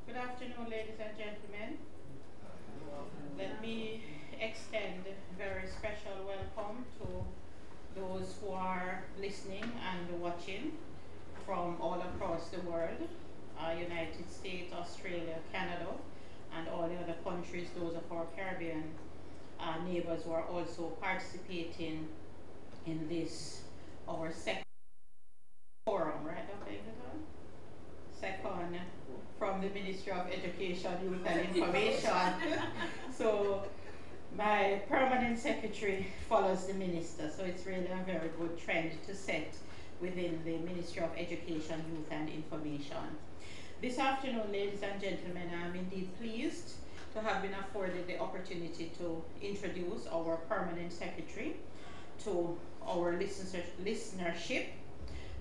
Good afternoon, ladies and gentlemen. Let me extend a very special welcome to those who are listening and watching from all across the world, United States, Australia, Canada, and all the other countries, those of our Caribbean neighbors who are also participating in this, our second forum, right, Dr. Ingleton? Second from the Ministry of Education, Youth and Information. So my permanent secretary follows the minister, so it's really a very good trend to set within the Ministry of Education, Youth and Information. This afternoon, ladies and gentlemen, I'm indeed pleased to have been afforded the opportunity to introduce our permanent secretary to our listenership,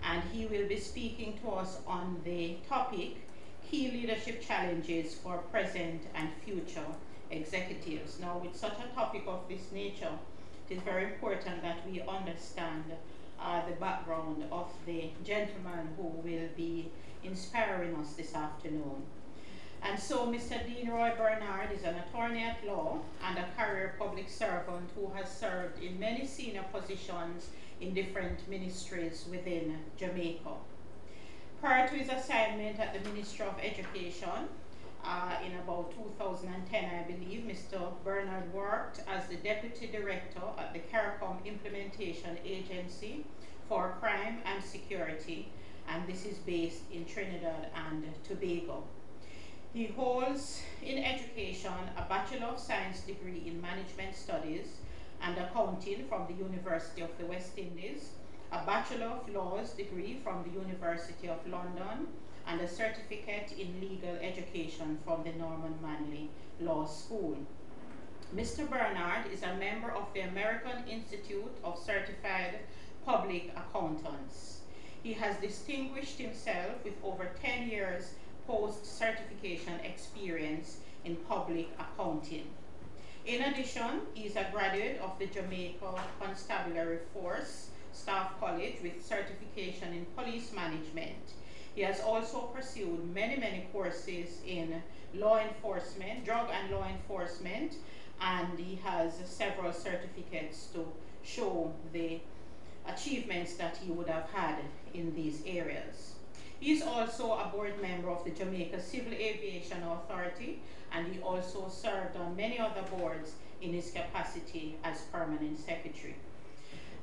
and he will be speaking to us on the topic, Key Leadership Challenges for Present and Future Executives. Now, with such a topic of this nature, it is very important that we understand the background of the gentleman who will be inspiring us this afternoon. And so Mr. Dean Roy Bernard is an attorney at law and a career public servant who has served in many senior positions in different ministries within Jamaica. Prior to his assignment at the Ministry of Education, in about 2010, I believe, Mr. Bernard worked as the Deputy Director at the CARICOM Implementation Agency for Crime and Security, and this is based in Trinidad and Tobago. He holds in education a Bachelor of Science degree in Management Studies and Accounting from the University of the West Indies, a Bachelor of Laws degree from the University of London, and a certificate in legal education from the Norman Manley Law School. Mr. Bernard is a member of the American Institute of Certified Public Accountants. He has distinguished himself with over 10 years post-certification experience in public accounting. In addition, he is a graduate of the Jamaica Constabulary Force Staff College with certification in police management. He has also pursued many courses in law enforcement, drug and law enforcement, and he has several certificates to show the achievements that he would have had in these areas. He is also a board member of the Jamaica Civil Aviation Authority, and he also served on many other boards in his capacity as permanent secretary.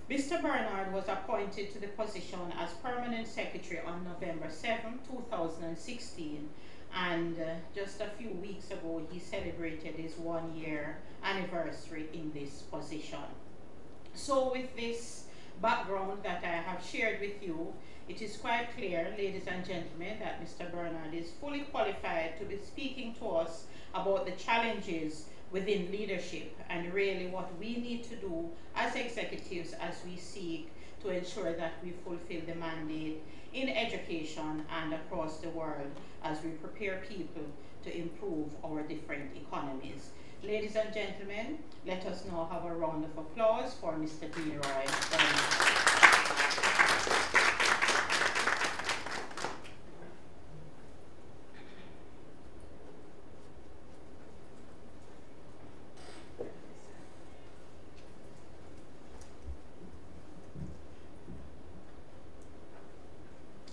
Mr. Bernard was appointed to the position as permanent secretary on November 7, 2016, and just a few weeks ago he celebrated his 1-year anniversary in this position. So with this background that I have shared with you, it is quite clear, ladies and gentlemen, that Mr. Bernard is fully qualified to be speaking to us about the challenges within leadership and really what we need to do as executives as we seek to ensure that we fulfill the mandate in education and across the world as we prepare people to improve our different economies. Ladies and gentlemen, let us now have a round of applause for Mr. Dean Roy Bernard.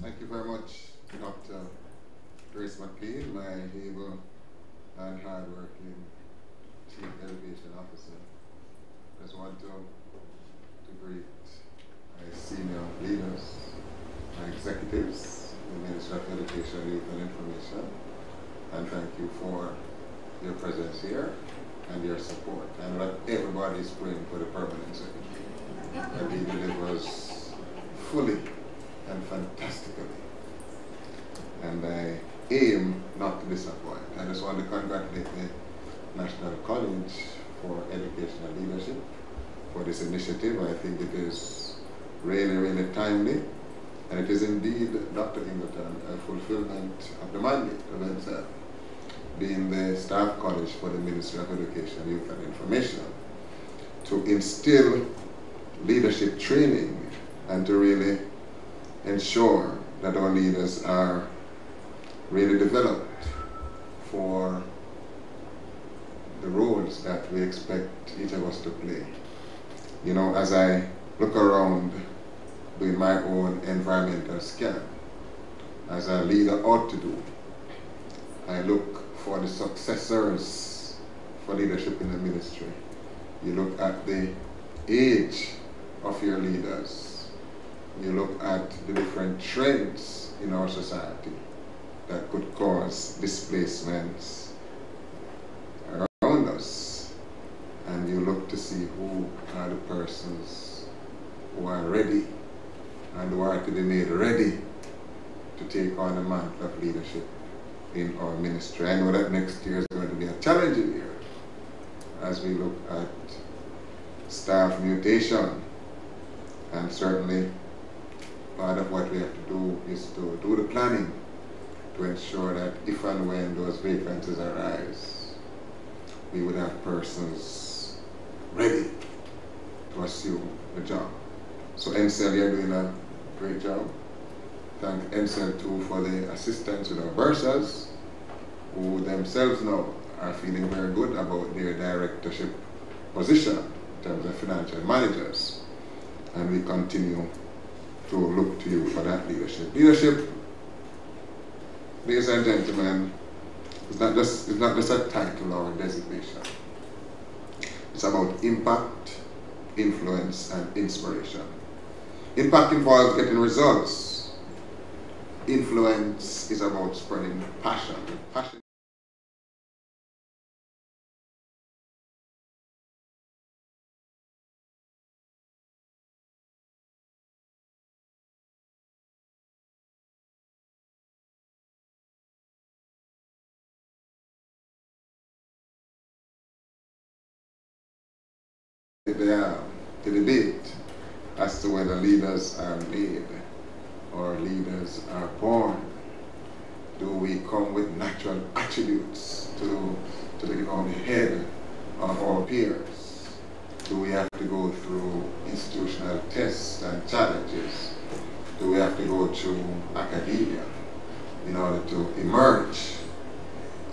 Thank you very much, Dr. Grace McLean, my able and hard-working Chief Education Officer. I just want to greet my senior leaders, my executives, the Ministry of Education, Youth and Information, and thank you for your presence here and your support, and what everybody is praying for the permanent secretary. That he delivers fully and fantastically. And I aim not to disappoint. I just want to congratulate the National College for Educational Leadership for this initiative. I think it is really timely, and it is indeed, Dr. Ingleton, a fulfillment of the mandate of NCEL, being the staff college for the Ministry of Education, Youth and Information, to instill leadership training and to really ensure that our leaders are really developed for the roles that we expect each of us to play. You know, as I look around doing my own environmental scan, as a leader ought to do, I look for the successors for leadership in the ministry. You look at the age of your leaders. You look at the different trends in our society that could cause displacements around us. And you look to see who are the persons who are ready and who are to be made ready to take on the mantle of leadership in our ministry. I know that next year is going to be a challenging year as we look at staff mutation, and certainly part of what we have to do is to do the planning to ensure that if and when those vacancies arise, we would have persons ready to assume the job. So NCEL, you're doing a great job. Thank NCEL too for the assistance with our bursars, who themselves now are feeling very good about their directorship position in terms of financial managers. And we continue to look to you for that leadership. Leadership, ladies and gentlemen, is not just a title or a designation. It's about impact, influence, and inspiration. Impact involves getting results. Influence is about spreading passion. Passion. The debate as to whether leaders are made or leaders are born. Do we come with natural attributes to get on the head of our peers? Do we have to go through institutional tests and challenges? Do we have to go through academia in order to emerge?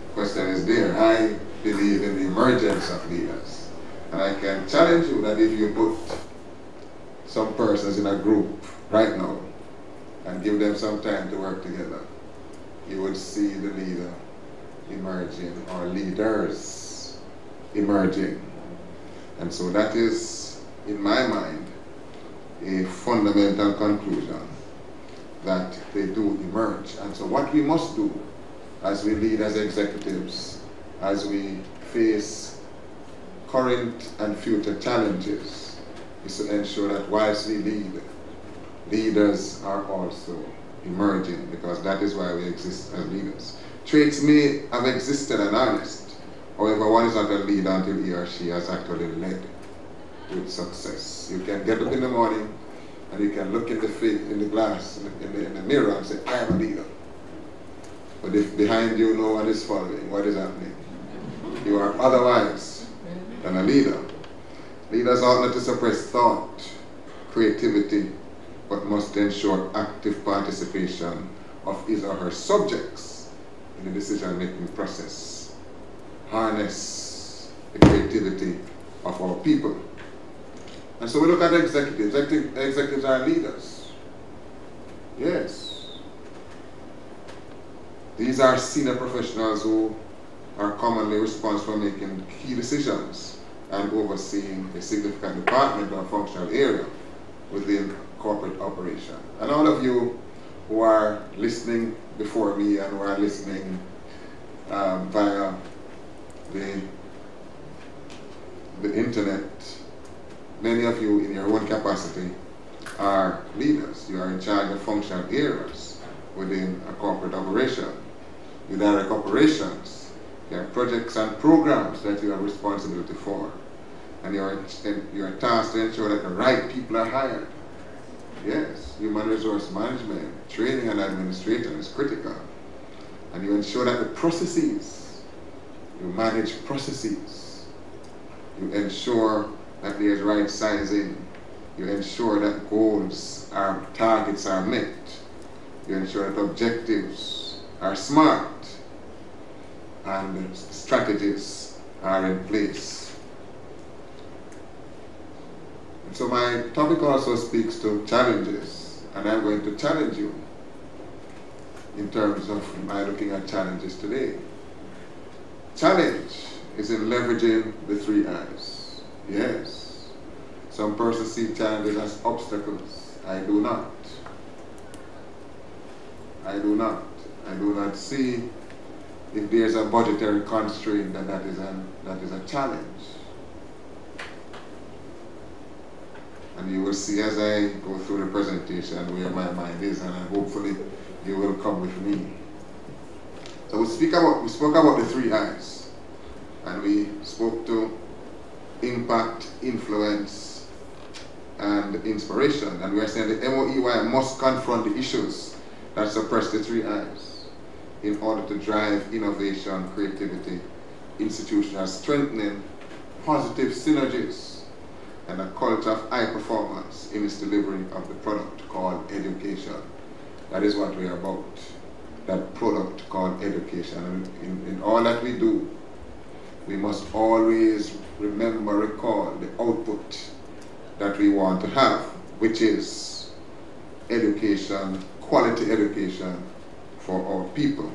The question is there. I believe in the emergence of leaders. And I can challenge you that if you put some persons in a group right now and give them some time to work together, you would see the leader emerging, or leaders emerging. And so that is, in my mind, a fundamental conclusion that they do emerge. And so what we must do as we lead as executives, as we face current and future challenges, is to ensure that whilst we lead, leaders are also emerging, because that is why we exist as leaders. Traits may have existed and honest, however, one is not a leader until he or she has actually led with success. You can get up in the morning and you can look in the glass, in the mirror, and say, I am a leader. But if behind you no one is following, what is happening? You are otherwise than a leader. Leaders ought not to suppress thought, creativity, but must ensure active participation of his or her subjects in the decision-making process. Harness the creativity of our people. And so we look at executives. Executives are leaders. Yes. These are senior professionals who are commonly responsible for making key decisions and overseeing a significant department or functional area within corporate operation. And all of you who are listening before me and who are listening via the internet, many of you in your own capacity are leaders. You are in charge of functional areas within a corporate operation. You direct operations. There are projects and programs that you have responsibility for. And you are tasked to ensure that the right people are hired. Yes, human resource management, training and administration is critical. And you ensure that the processes, you manage processes. You ensure that there's right sizing. You ensure that targets are met. You ensure that objectives are smart and strategies are in place. And so my topic also speaks to challenges, and I'm going to challenge you in terms of my looking at challenges today. Challenge is in leveraging the 3 I's. Yes. Some persons see challenges as obstacles. I do not. I do not. I do not see if there's a budgetary constraint that is a challenge. And you will see as I go through the presentation where my mind is, and hopefully you will come with me. So we spoke about the 3 I's, and we spoke to impact, influence, and inspiration. And we are saying the MOEY must confront the issues that suppress the 3 I's in order to drive innovation, creativity, institutional strengthening, positive synergies, and a culture of high performance in its delivery of the product called education. That is what we are about, that product called education. And in all that we do, we must always recall the output that we want to have, which is education, quality education for our people.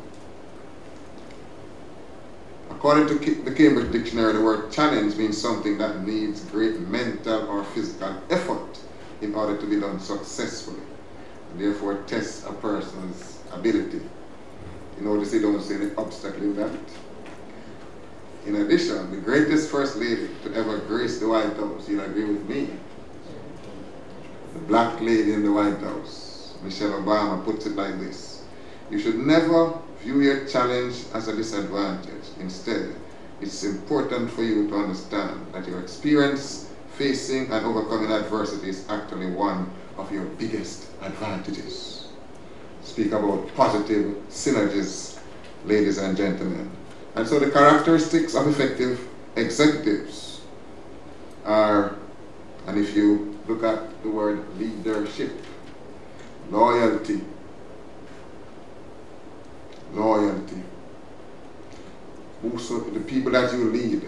According to the Cambridge Dictionary, the word challenge means something that needs great mental or physical effort in order to be done successfully, and therefore tests a person's ability. You notice they don't say the obstacle in that. In addition, the greatest first lady to ever grace the White House, you'll agree with me, the black lady in the White House, Michelle Obama, puts it like this: you should never view your challenge as a disadvantage. Instead, it's important for you to understand that your experience facing and overcoming adversity is actually one of your biggest advantages. Speak about positive synergies, ladies and gentlemen. And so the characteristics of effective executives are, and if you look at the word leadership, loyalty, also, the people that you lead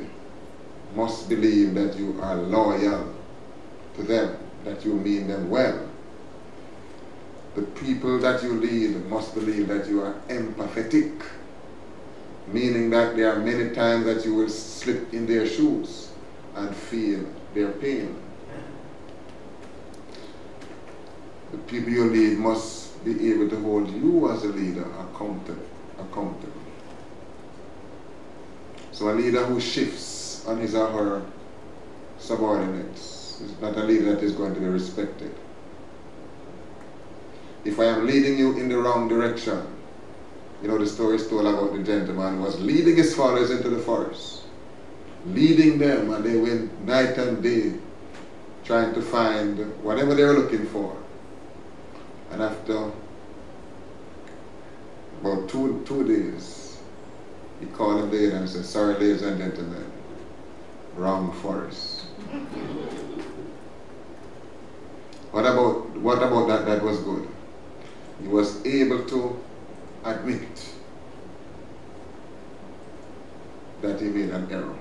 must believe that you are loyal to them, that you mean them well. The people that you lead must believe that you are empathetic, meaning that there are many times that you will slip in their shoes and feel their pain. The people you lead must be able to hold you as a leader accountable. So a leader who shifts on his or her subordinates is not a leader that is going to be respected. If I am leading you in the wrong direction, you know the story is told about the gentleman who was leading his followers into the forest, leading them, and they went night and day trying to find whatever they were looking for. And after about two days, he called them there and said, sorry, ladies and gentlemen, wrong forest. What about that was good? He was able to admit that he made an error.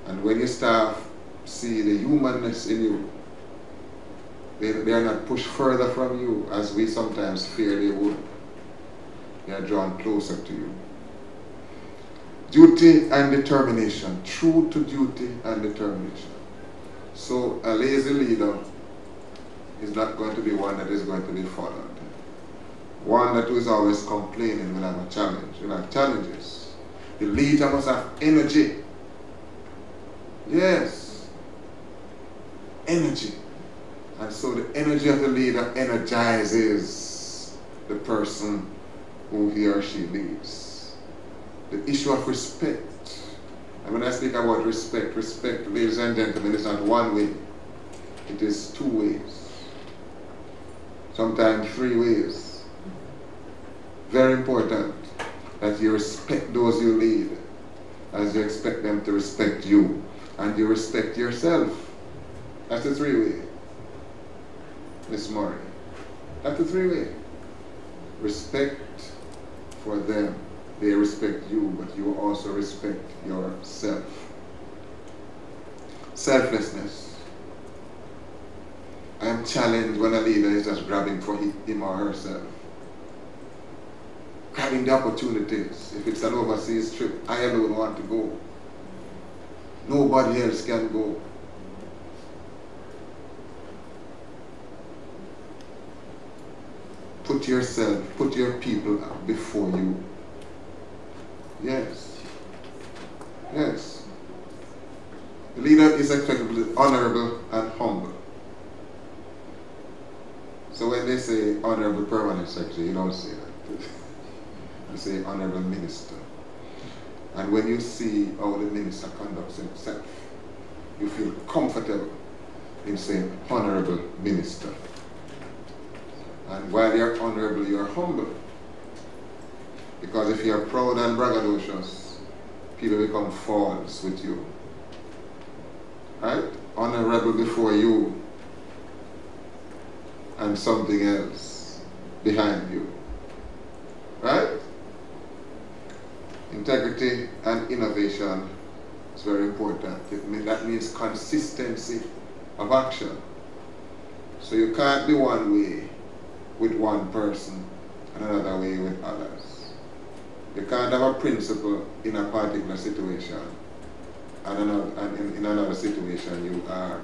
And when your staff see the humanness in you, they are not pushed further from you as we sometimes fear they would. They are drawn closer to you. Duty and determination, true to duty and determination. So a lazy leader is not going to be one that is going to be followed. One that is always complaining will have a challenge, will have challenges. The leader must have energy. Yes, energy. And so the energy of the leader energizes the person who he or she leads. The issue of respect. And when I speak about respect, ladies and gentlemen, is not one way. It is 2 ways. Sometimes 3 ways. Very important that you respect those you lead as you expect them to respect you. And you respect yourself. That's the 3-way. Miss Murray. That's the 3-way. Respect, for them. They respect you, but you also respect yourself. Selflessness. I am challenged when a leader is just grabbing for him or herself. Grabbing the opportunities. If it's an overseas trip, I alone want to go. Nobody else can go. Put yourself, put your people before you. Yes. Yes. The leader is expected to be honorable and humble. So when they say honorable permanent secretary, you don't say that. You say honorable minister. And when you see how the minister conducts himself, you feel comfortable in saying honorable minister. And while you're honorable, you're humble. Because if you're proud and braggadocious, people become false with you. Right? Honorable before you and something else behind you. Right? Integrity and innovation is very important. That means consistency of action. So you can't be one way with one person and another way with others. You can't have a principle in a particular situation and in another situation you are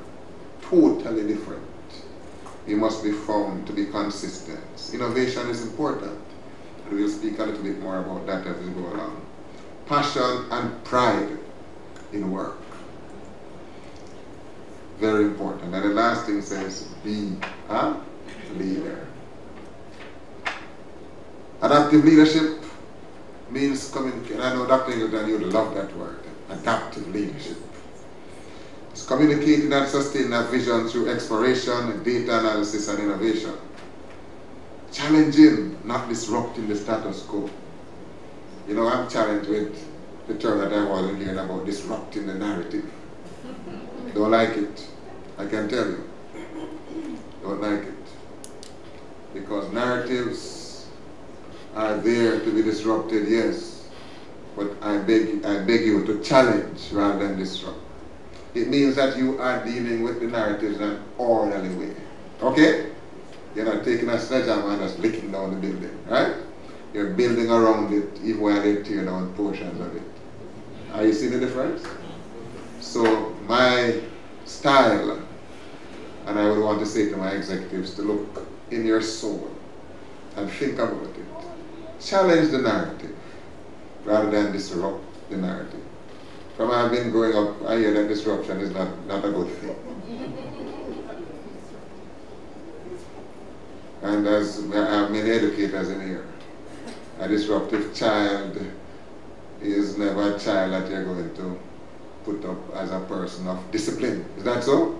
totally different. You must be found to be consistent. Innovation is important. And we'll speak a little bit more about that as we go along. Passion and pride in work. Very important. And the last thing says, be a leader. Adaptive leadership means communication. I know Dr. Ingleton, you would love that word. Adaptive leadership. It's communicating and sustaining a vision through exploration, data analysis, and innovation. Challenging, not disrupting the status quo. You know, I'm challenged with the term that I wasn't hearing about, disrupting the narrative. Don't like it. I can tell you. Don't like it. Because narratives are there to be disrupted, yes. But I beg you to challenge rather than disrupt. It means that you are dealing with the narratives in an orderly way. Okay? You're not taking a sledgehammer and just licking down the building, right? You're building around it even while they tear down portions of it. Are you seeing the difference? So my style, and I would want to say to my executives to look in your soul and think about it. Challenge the narrative rather than disrupt the narrative. From I've been growing up, I hear that disruption is not a good thing. And as I have many educators in here, a disruptive child is never a child that you're going to put up as a person of discipline. Is that so?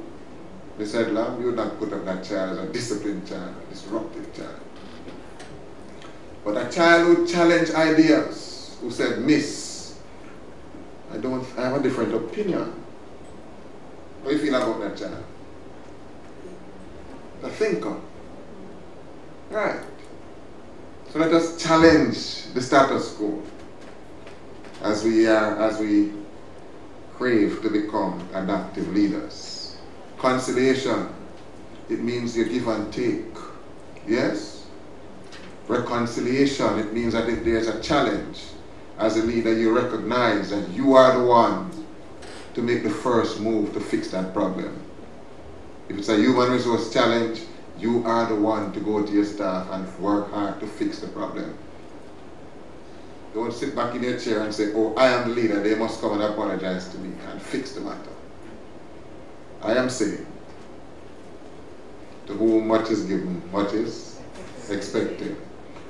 They said, Lam, you would not put up that child as a disciplined child, a disruptive child. But a child who challenged ideas, who said, Miss, I have a different opinion. How do you feel about that child? A thinker. Right. So let us challenge the status quo as we crave to become adaptive leaders. Conciliation, it means you give and take. Yes? Reconciliation, it means that if there's a challenge, as a leader you recognize that you are the one to make the first move to fix that problem. If it's a human resource challenge, you are the one to go to your staff and work hard to fix the problem. Don't sit back in your chair and say, oh, I am the leader, they must come and apologize to me and fix the matter. I am saying, to whom much is given, much is expected.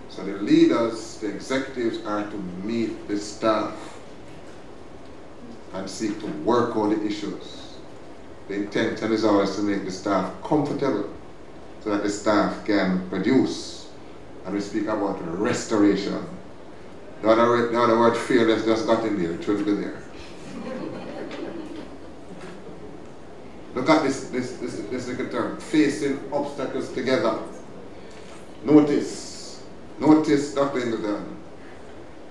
So the leaders, the executives are to meet the staff and seek to work on the issues. The intention is always to make the staff comfortable so that the staff can produce. And we speak about restoration. The other word fearless just got in there, it shouldn't be there. Look at this little term, facing obstacles together. Notice, Dr. Ingleton,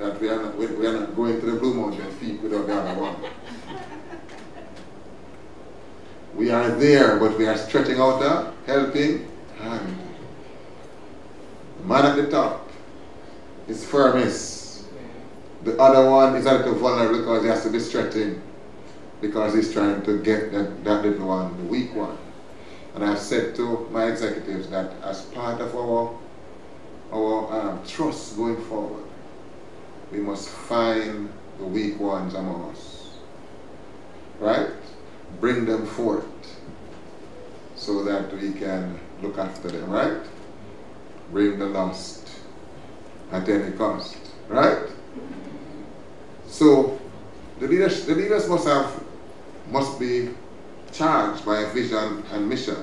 that we are not going to the Blue Mountain Peak without the other one. We are there, but we are stretching out the helping hand. The man at the top is firmest. The other one is a little vulnerable because he has to be stretching, because he's trying to get that little one, the weak one. And I've said to my executives that as part of our trust going forward, we must find the weak ones among us, right? Bring them forth so that we can look after them, right? Bring the lost at any cost, right? So the leaders must be charged by a vision and mission.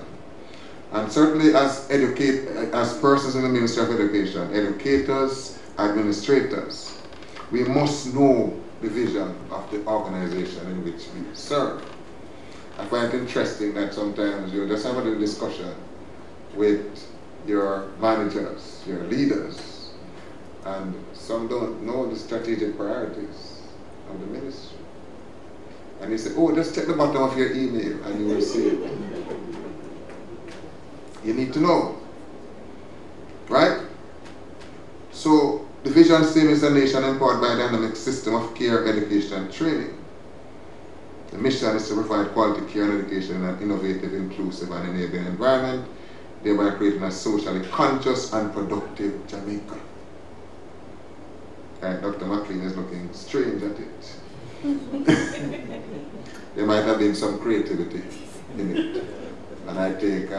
And certainly as persons in the Ministry of Education, educators, administrators, we must know the vision of the organization in which we serve. I find it interesting that sometimes you'll just have a little discussion with your managers, your leaders, and some don't know the strategic priorities of the ministry. And you say, oh, just check the bottom of your email and you will see it. You need to know, right? So the vision statement is a nation empowered by a dynamic system of care, education, and training. The mission is to provide quality care and education in an innovative, inclusive, and enabling environment, thereby creating a socially conscious and productive Jamaica. And Dr. McLean is looking strange at it. There might have been some creativity in it. And I take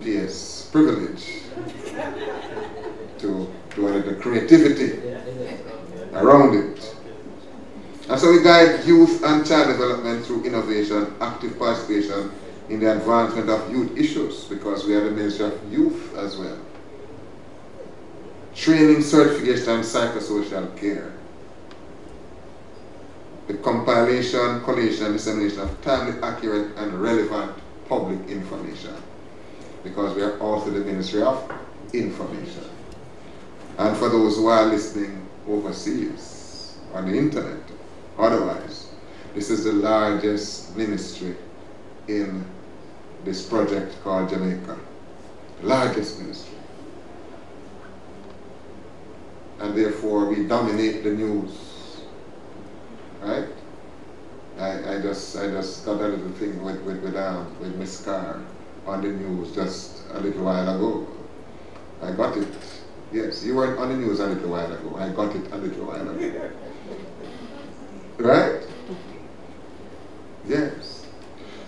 PS privilege to do a little creativity around it. And so we guide youth and child development through innovation, active participation in the advancement of youth issues, because we are the Ministry of Youth as well. Training, certification, and psychosocial care. The compilation, collation, and dissemination of timely, accurate, and relevant public information, because we are also the Ministry of Information. And for those who are listening overseas, on the internet, otherwise, this is the largest ministry in this project called Jamaica. Largest ministry. And therefore we dominate the news. Right? I just got a little thing with Miss Carr on the news just a little while ago. I got it. Yes, you weren't on the news a little while ago. I got it a little while ago. Right? Yes.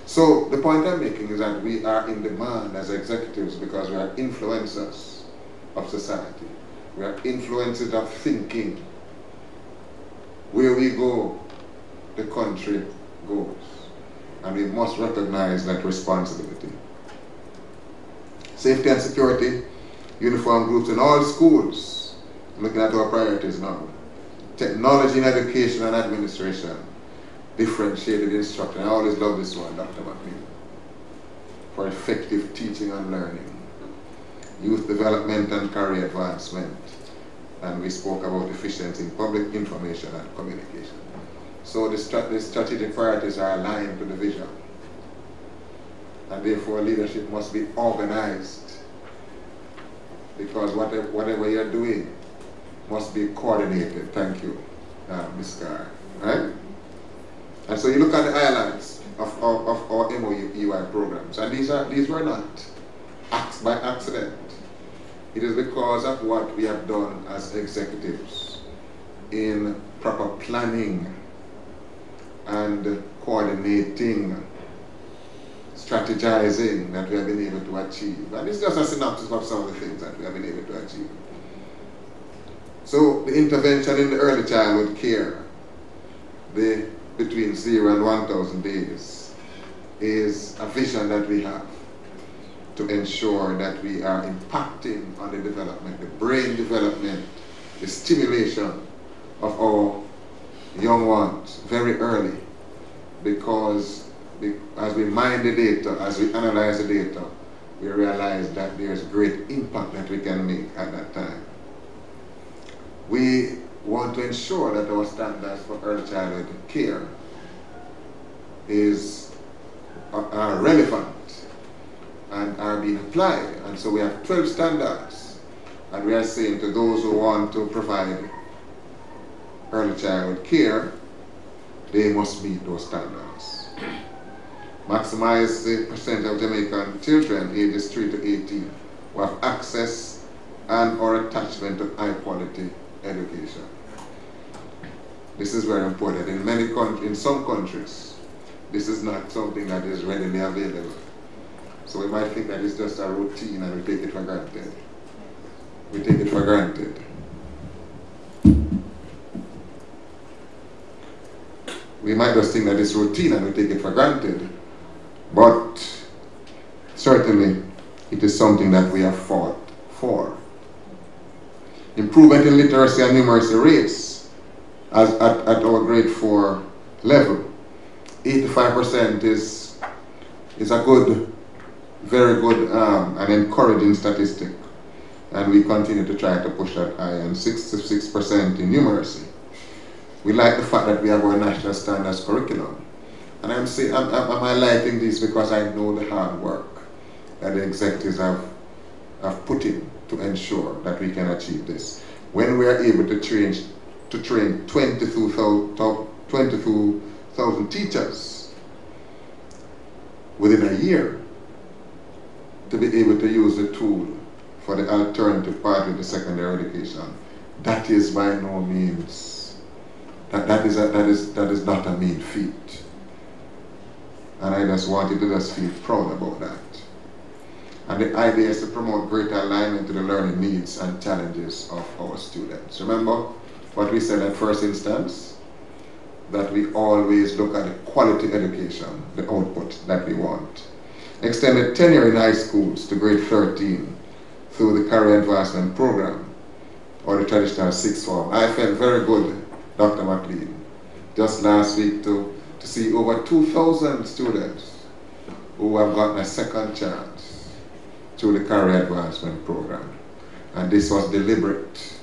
So the point I'm making is that we are in demand as executives because we are influencers of society. We are influencers of thinking. Where we go, the country goes. And we must recognize that responsibility. Safety and security, uniform groups in all schools. I'm looking at our priorities now. Technology in education and administration. Differentiated instruction. I always love this one, Dr. McLean. For effective teaching and learning. Youth development and career advancement. And we spoke about efficiency in public information and communication. So the strategic priorities are aligned to the vision. And therefore leadership must be organized. Because whatever you're doing must be coordinated. Thank you, Ms. Carr. Right? And so you look at the highlights of our MOUI programs. And these were not acts by accident. It is because of what we have done as executives in proper planning and coordinating, strategizing that we have been able to achieve. And it's just a synopsis of some of the things that we have been able to achieve. So the intervention in the early childhood care, between 0 and 1,000 days, is a vision that we have to ensure that we are impacting on the development, the brain development, the stimulation of our young ones very early, because as we mine the data, as we analyze the data, we realize that there's great impact that we can make at that time. We want to ensure that our standards for early childhood care are relevant and are being applied. And so we have 12 standards, and we are saying to those who want to provide early childhood care, they must meet those standards. Maximize the percent of Jamaican children ages 3 to 18 who have access and or attachment to high quality education. This is very important. In some countries, this is not something that is readily available. So we might think that it's just a routine and we take it for granted. We take it for granted. We might just think that it's routine and we take it for granted. But certainly it is something that we have fought for. Improvement in literacy and numeracy rates at our grade 4 level. 85% is a good, very good and encouraging statistic. And we continue to try to push that high, and 66% in numeracy. We like the fact that we have our national standards curriculum. And I'm highlighting this because I know the hard work that the executives have put in to ensure that we can achieve this. When we are able to train 22,000 teachers within a year to be able to use the tool for the alternative part of the secondary education, that is by no means, that is not a mean feat. And I just wanted to just feel proud about that. And the idea is to promote greater alignment to the learning needs and challenges of our students. Remember what we said at first instance? That we always look at the quality education, the output that we want. Extended tenure in high schools to grade 13 through the career advancement program or the traditional sixth form. I felt very good, Dr. McLean, just last week to see over 2,000 students who have gotten a second chance through the career advancement program. And this was deliberate.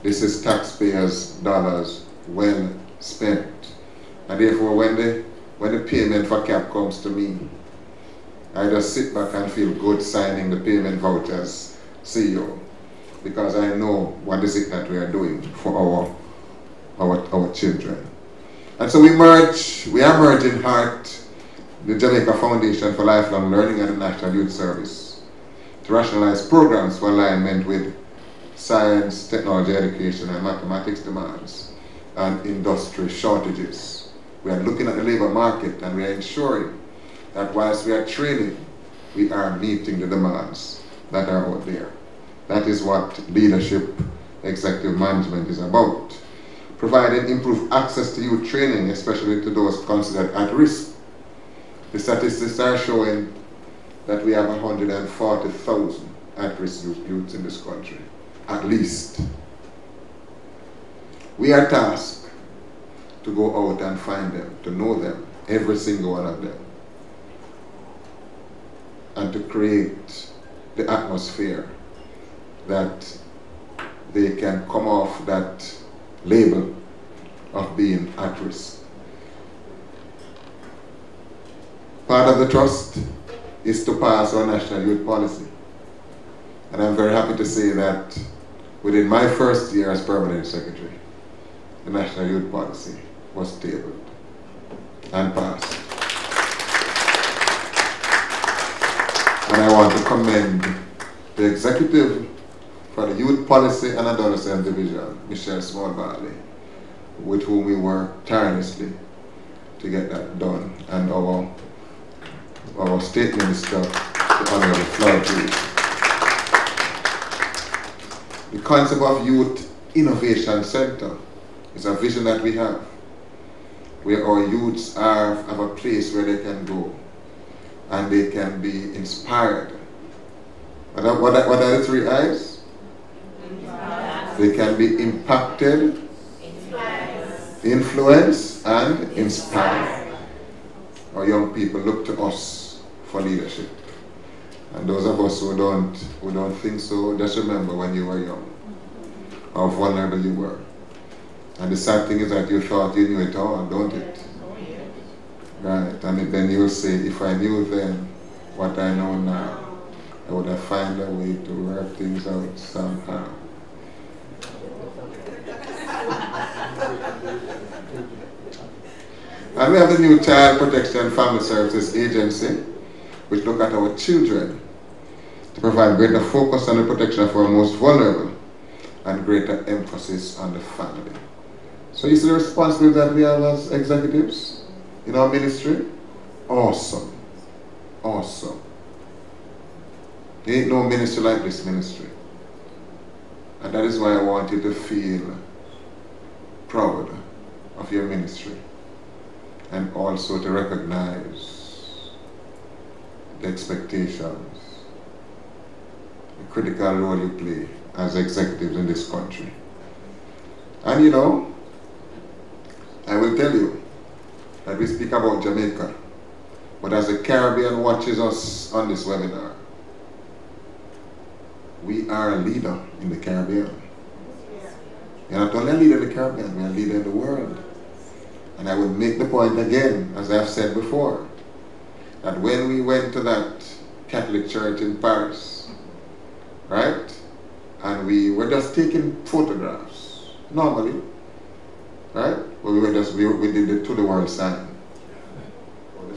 This is taxpayers' dollars well spent. And therefore when the payment for CAP comes to me, I just sit back and feel good signing the payment vouchers CEO, because I know what is it that we are doing for our children. And so we are merging HEART, the Jamaica Foundation for Lifelong Learning, and the National Youth Service to rationalize programs for alignment with science, technology, education, and mathematics demands and industry shortages. We are looking at the labor market and we are ensuring that whilst we are training, we are meeting the demands that are out there. That is what leadership, executive management is about. Providing improved access to youth training, especially to those considered at risk. The statistics are showing that we have 140,000 at-risk youths in this country, at least. We are tasked to go out and find them, to know them, every single one of them, and to create the atmosphere that they can come off that label of being at risk. Part of the trust is to pass our national youth policy. And I'm very happy to say that within my first year as permanent secretary, the national youth policy was tabled and passed. And I want to commend the executive for the Youth Policy and Adolescent Division, Michelle Small-Barley, with whom we worked tirelessly to get that done, and our State Minister, the Honorable Floyd. The concept of Youth Innovation Center is a vision that we have, where our youths have a place where they can go and they can be inspired. What are the three I's? They can be impacted, influence, and inspire. Our young people look to us for leadership. And those of us who don't think so, just remember when you were young, how vulnerable you were. And the sad thing is that you thought you knew it all, don't it? Oh, yes. Right, and then you'll say, if I knew then what I know now, I would have found a way to work things out somehow. And we have the new Child Protection and Family Services Agency, which look at our children to provide greater focus on the protection of our most vulnerable and greater emphasis on the family. So you see the responsibility that we have as executives in our ministry? Awesome. Awesome. There ain't no ministry like this ministry. And that is why I want you to feel proud of your ministry and also to recognize the expectations, the critical role you play as executives in this country. And you know, I will tell you that we speak about Jamaica, but as the Caribbean watches us on this webinar, we are a leader in the Caribbean. We are not only a leader in the Caribbean, we are a leader in the world. And I will make the point again, as I have said before, that when we went to that Catholic church in Paris, right, and we were just taking photographs, normally, right, but we did the to the world sign. Or the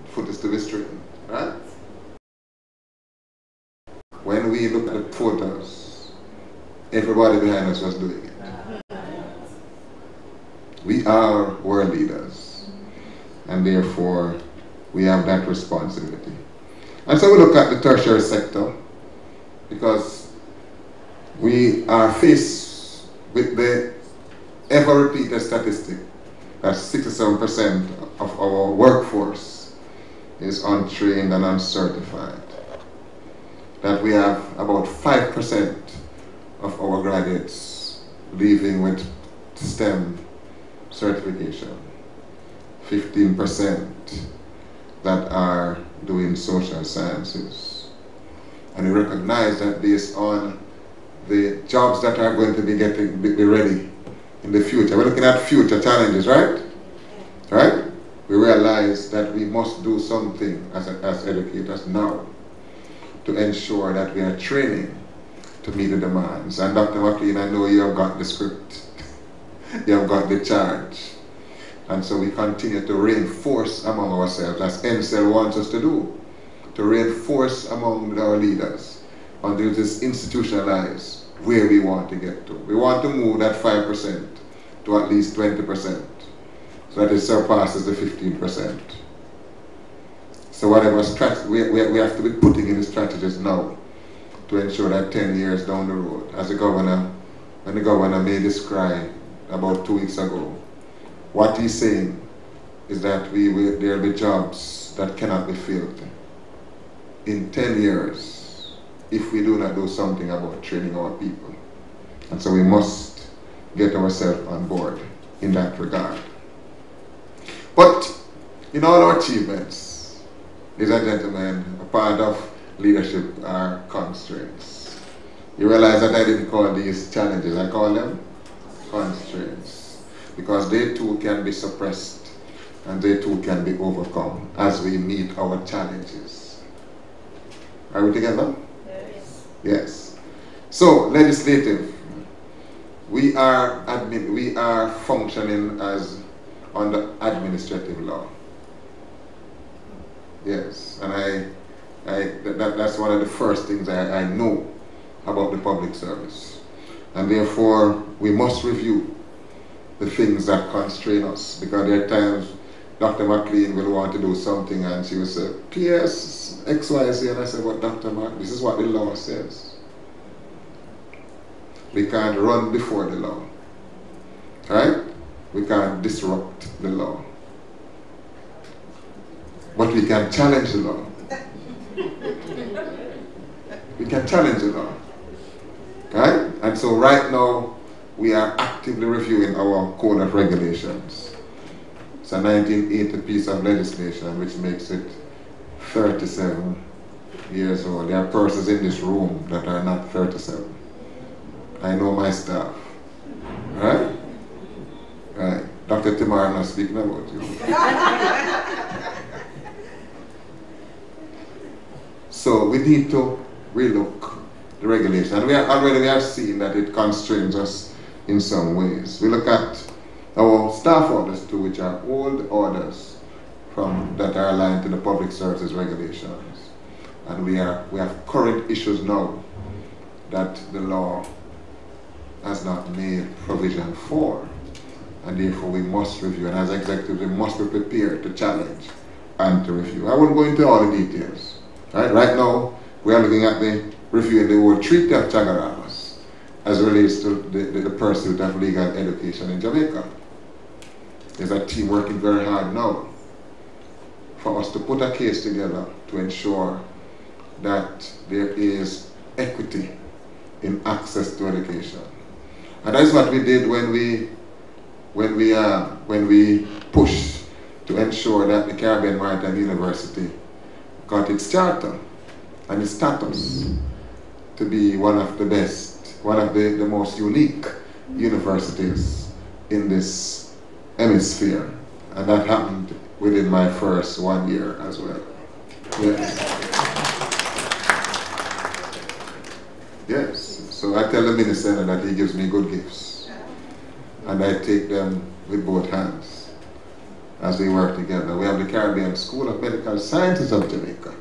foot is to be straightened, right? When we looked at the photos, everybody behind us was doing it. We are world leaders, and therefore we have that responsibility. And so we look at the tertiary sector, because we are faced with the ever-repeated statistic that 67% of our workforce is untrained and uncertified. That we have about 5% of our graduates leaving with STEM certification, 15% that are doing social sciences. And we recognize that based on the jobs that are going to be ready in the future, we're looking at future challenges, right? Right? We realize that we must do something as educators now to ensure that we are training to meet the demands. And Dr. McLean, I know you have got the script. You have got the charge. And so we continue to reinforce among ourselves, as NCEL wants us to do, to reinforce among our leaders until it is institutionalized where we want to get to. We want to move that 5% to at least 20%, so that it surpasses the 15%. So whatever we have to be putting in the strategies now to ensure that 10 years down the road, as when the governor made this cry about 2 weeks ago, what he's saying is that there will be jobs that cannot be filled in 10 years if we do not do something about training our people. And so we must get ourselves on board in that regard. But in all our achievements, ladies and gentlemen, a part of leadership are constraints. You realize that I didn't call these challenges, I call them constraints, because they too can be suppressed and they too can be overcome as we meet our challenges. Are we together? Yes. Yes. So, legislative, we are functioning as under administrative law. Yes, and that's one of the first things I know about the public service. And therefore, we must review the things that constrain us, because there are times Dr. McLean will want to do something and she will say, PS, X, Y, Z, and I say, but Dr. Mark, this is what the law says. We can't run before the law, right? We can't disrupt the law. But we can challenge the law. We can challenge the law, right? And so right now, we are actively reviewing our Code of Regulations. It's a 1980 piece of legislation which makes it 37 years old. There are persons in this room that are not 37. I know my staff, right? Dr. Timar, I'm not speaking about you. So we need to relook the regulation. And we are seeing that it constrains us in some ways. We look at our staff orders too, which are old orders that are aligned to the public services regulations. And we have current issues now that the law has not made provision for. And therefore we must review. And as executives, we must be prepared to challenge and to review. I won't go into all the details. Right now, we are looking at the reviewing the whole Treaty of Chagaramas as it relates to the pursuit of legal education in Jamaica. There's a team working very hard now for us to put a case together to ensure that there is equity in access to education. And that's what we did when we pushed to ensure that the Caribbean Maritime University got its charter and its status to be one of the best, one of the most unique universities in this hemisphere. And that happened within my first 1 year as well. Yes. Yes. So I tell the minister that he gives me good gifts. And I take them with both hands as we work together. We have the Caribbean School of Medical Sciences of Jamaica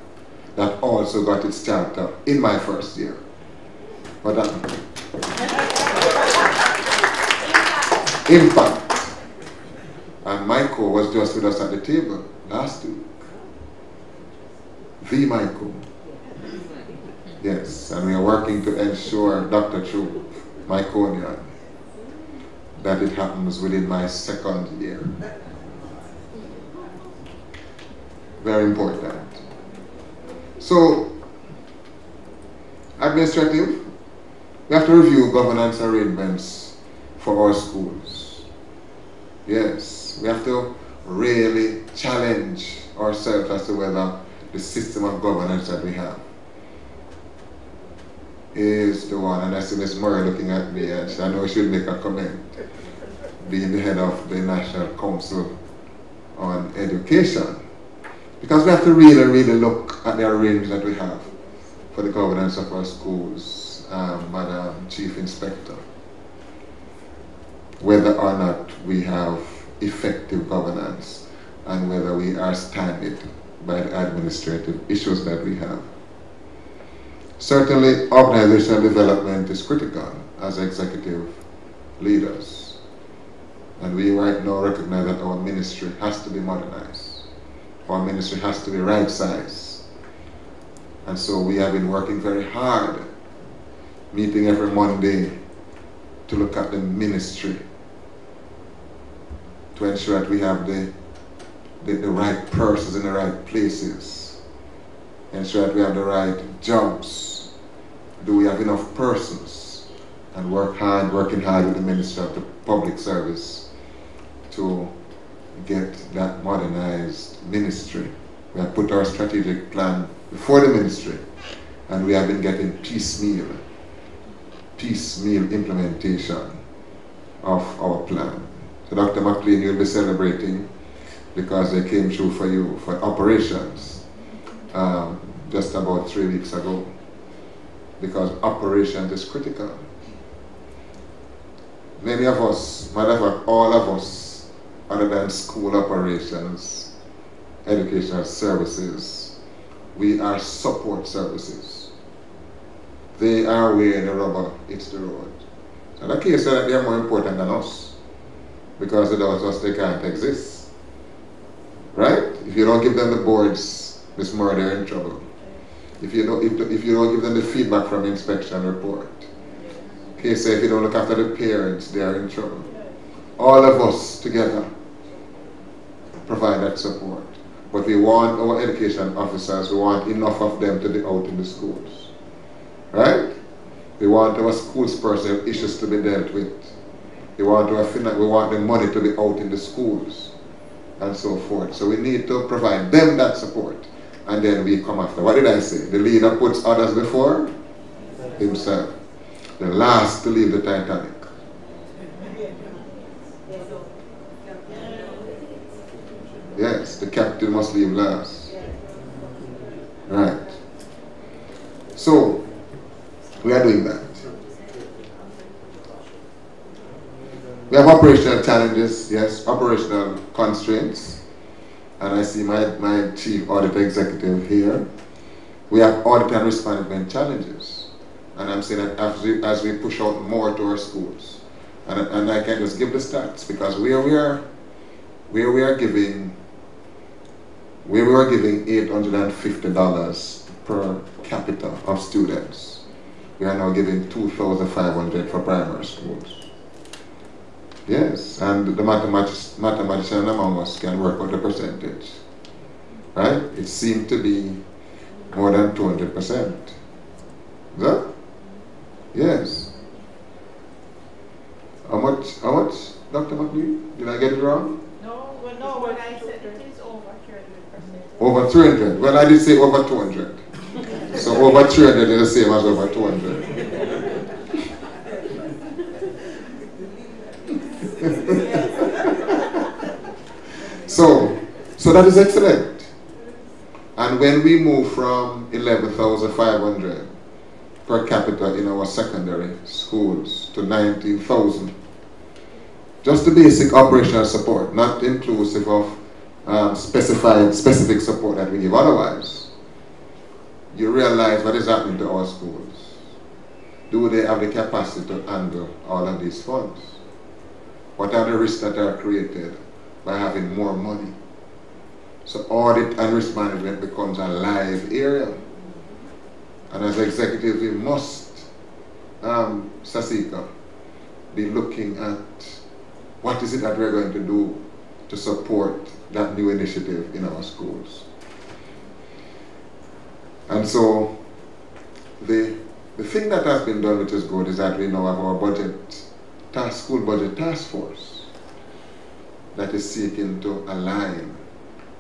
that also got its charter in my first year. What happened? Impact. And Michael was just with us at the table last week. The Michael. Yes, and we are working to ensure, Dr. True, Myconian, that it happens within my second year. Very important. So, administrative, we have to review governance arrangements for our schools. Yes, we have to really challenge ourselves as to whether the system of governance that we have is the one. And I see Ms. Murray looking at me, and I know she should make a comment, being the head of the National Council on Education. Because we have to really look at the arrangements that we have for the governance of our schools, Madam Chief Inspector. Whether or not we have effective governance and whether we are stymied by the administrative issues that we have. Certainly, organizational development is critical as executive leaders. And we right now recognize that our ministry has to be modernized. Our ministry has to be right size. And so we have been working very hard, meeting every Monday to look at the ministry, to ensure that we have the right persons in the right places, ensure that we have the right jobs. Do we have enough persons? And working hard with the Ministry of the Public Service to get that modernized ministry. We have put our strategic plan before the ministry, and we have been getting piecemeal implementation of our plan. So Dr. McLean, you'll be celebrating because they came through for you for operations just about 3 weeks ago, because operations is critical. Many of us, matter of fact, all of us, other than school operations, educational services, we are support services. They are where the rubber hits the road. And the case is that they are more important than us, because without us they can't exist. Right? If you don't give them the boards, Ms. Moore, they're in trouble. If you don't give them the feedback from inspection report. Case say if you don't look after the parents, they are in trouble. All of us together provide that support. But we want our education officers, we want enough of them to be out in the schools. Right? We want our schools personnel issues to be dealt with. We want the money to be out in the schools and so forth. So we need to provide them that support, and then we come after. What did I say? The leader puts others before himself. The last to leave the Titanic. Yes, the captain must leave last. Right. So, we are doing that. We have operational challenges, yes, operational constraints. And I see my chief audit executive here. We have audit and risk management challenges. And I'm saying that as we push out more to our schools, and I can just give the stats, because where we are giving $850 per capita of students, we are now giving $2,500 for primary schools. Yes, and the mathematician among us can work out the percentage, right? It seemed to be more than 200%. Is that? Yes. How much, Dr. McLean? Did I get it wrong? No, when I said it is over 300%. Over 300. Well, I did say over 200. So over 300 is the same as over 200. So that is excellent. And when we move from 11,500 per capita in our secondary schools to 19,000, just the basic operational support, not inclusive of specific support that we give otherwise, you realize what is happening to our schools. Do they have the capacity to handle all of these funds? What are the risks that are created by having more money? So audit and risk management becomes a live area. And as executives, we must, Sasika, be looking at what is it that we're going to do to support that new initiative in our schools. And so the thing that has been done, which is good, is that we now have our school budget task force that is seeking to align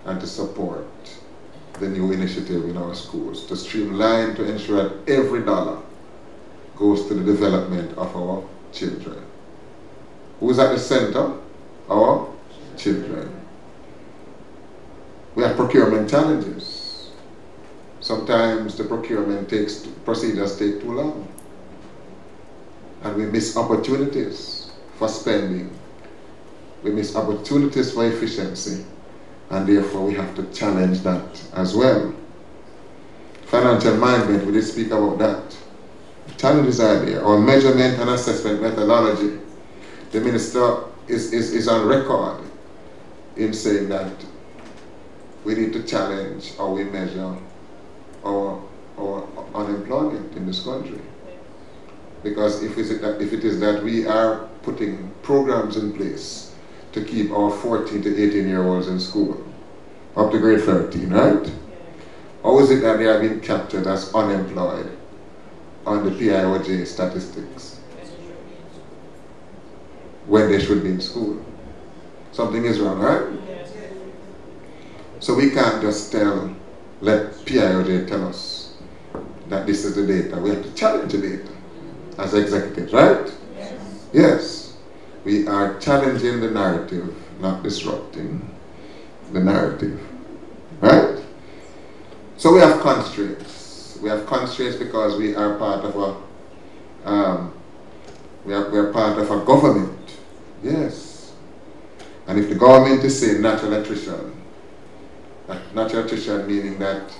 and to support the new initiative in our schools, to streamline, to ensure that every dollar goes to the development of our children. Who's at the center? Our children. We have procurement challenges. Sometimes the procurement procedures take too long. And we miss opportunities for spending. We miss opportunities for efficiency. And therefore we have to challenge that as well. Financial management, we did speak about that. Challenges are there. Our measurement and assessment methodology. The minister is on record in saying that we need to challenge how we measure our unemployment in this country. Because if it is that we are putting programs in place to keep our 14 to 18-year-olds in school, up to grade 13, right? Or is it that they are being captured as unemployed on the PIOJ statistics when they should be in school? Something is wrong, right? So we can't just let PIOJ tell us that this is the data. We have to challenge the data as executives, right? Yes. We are challenging the narrative, not disrupting the narrative, right? So we have constraints. We have constraints because we are part of we are part of a government, yes. And if the government is saying natural attrition meaning that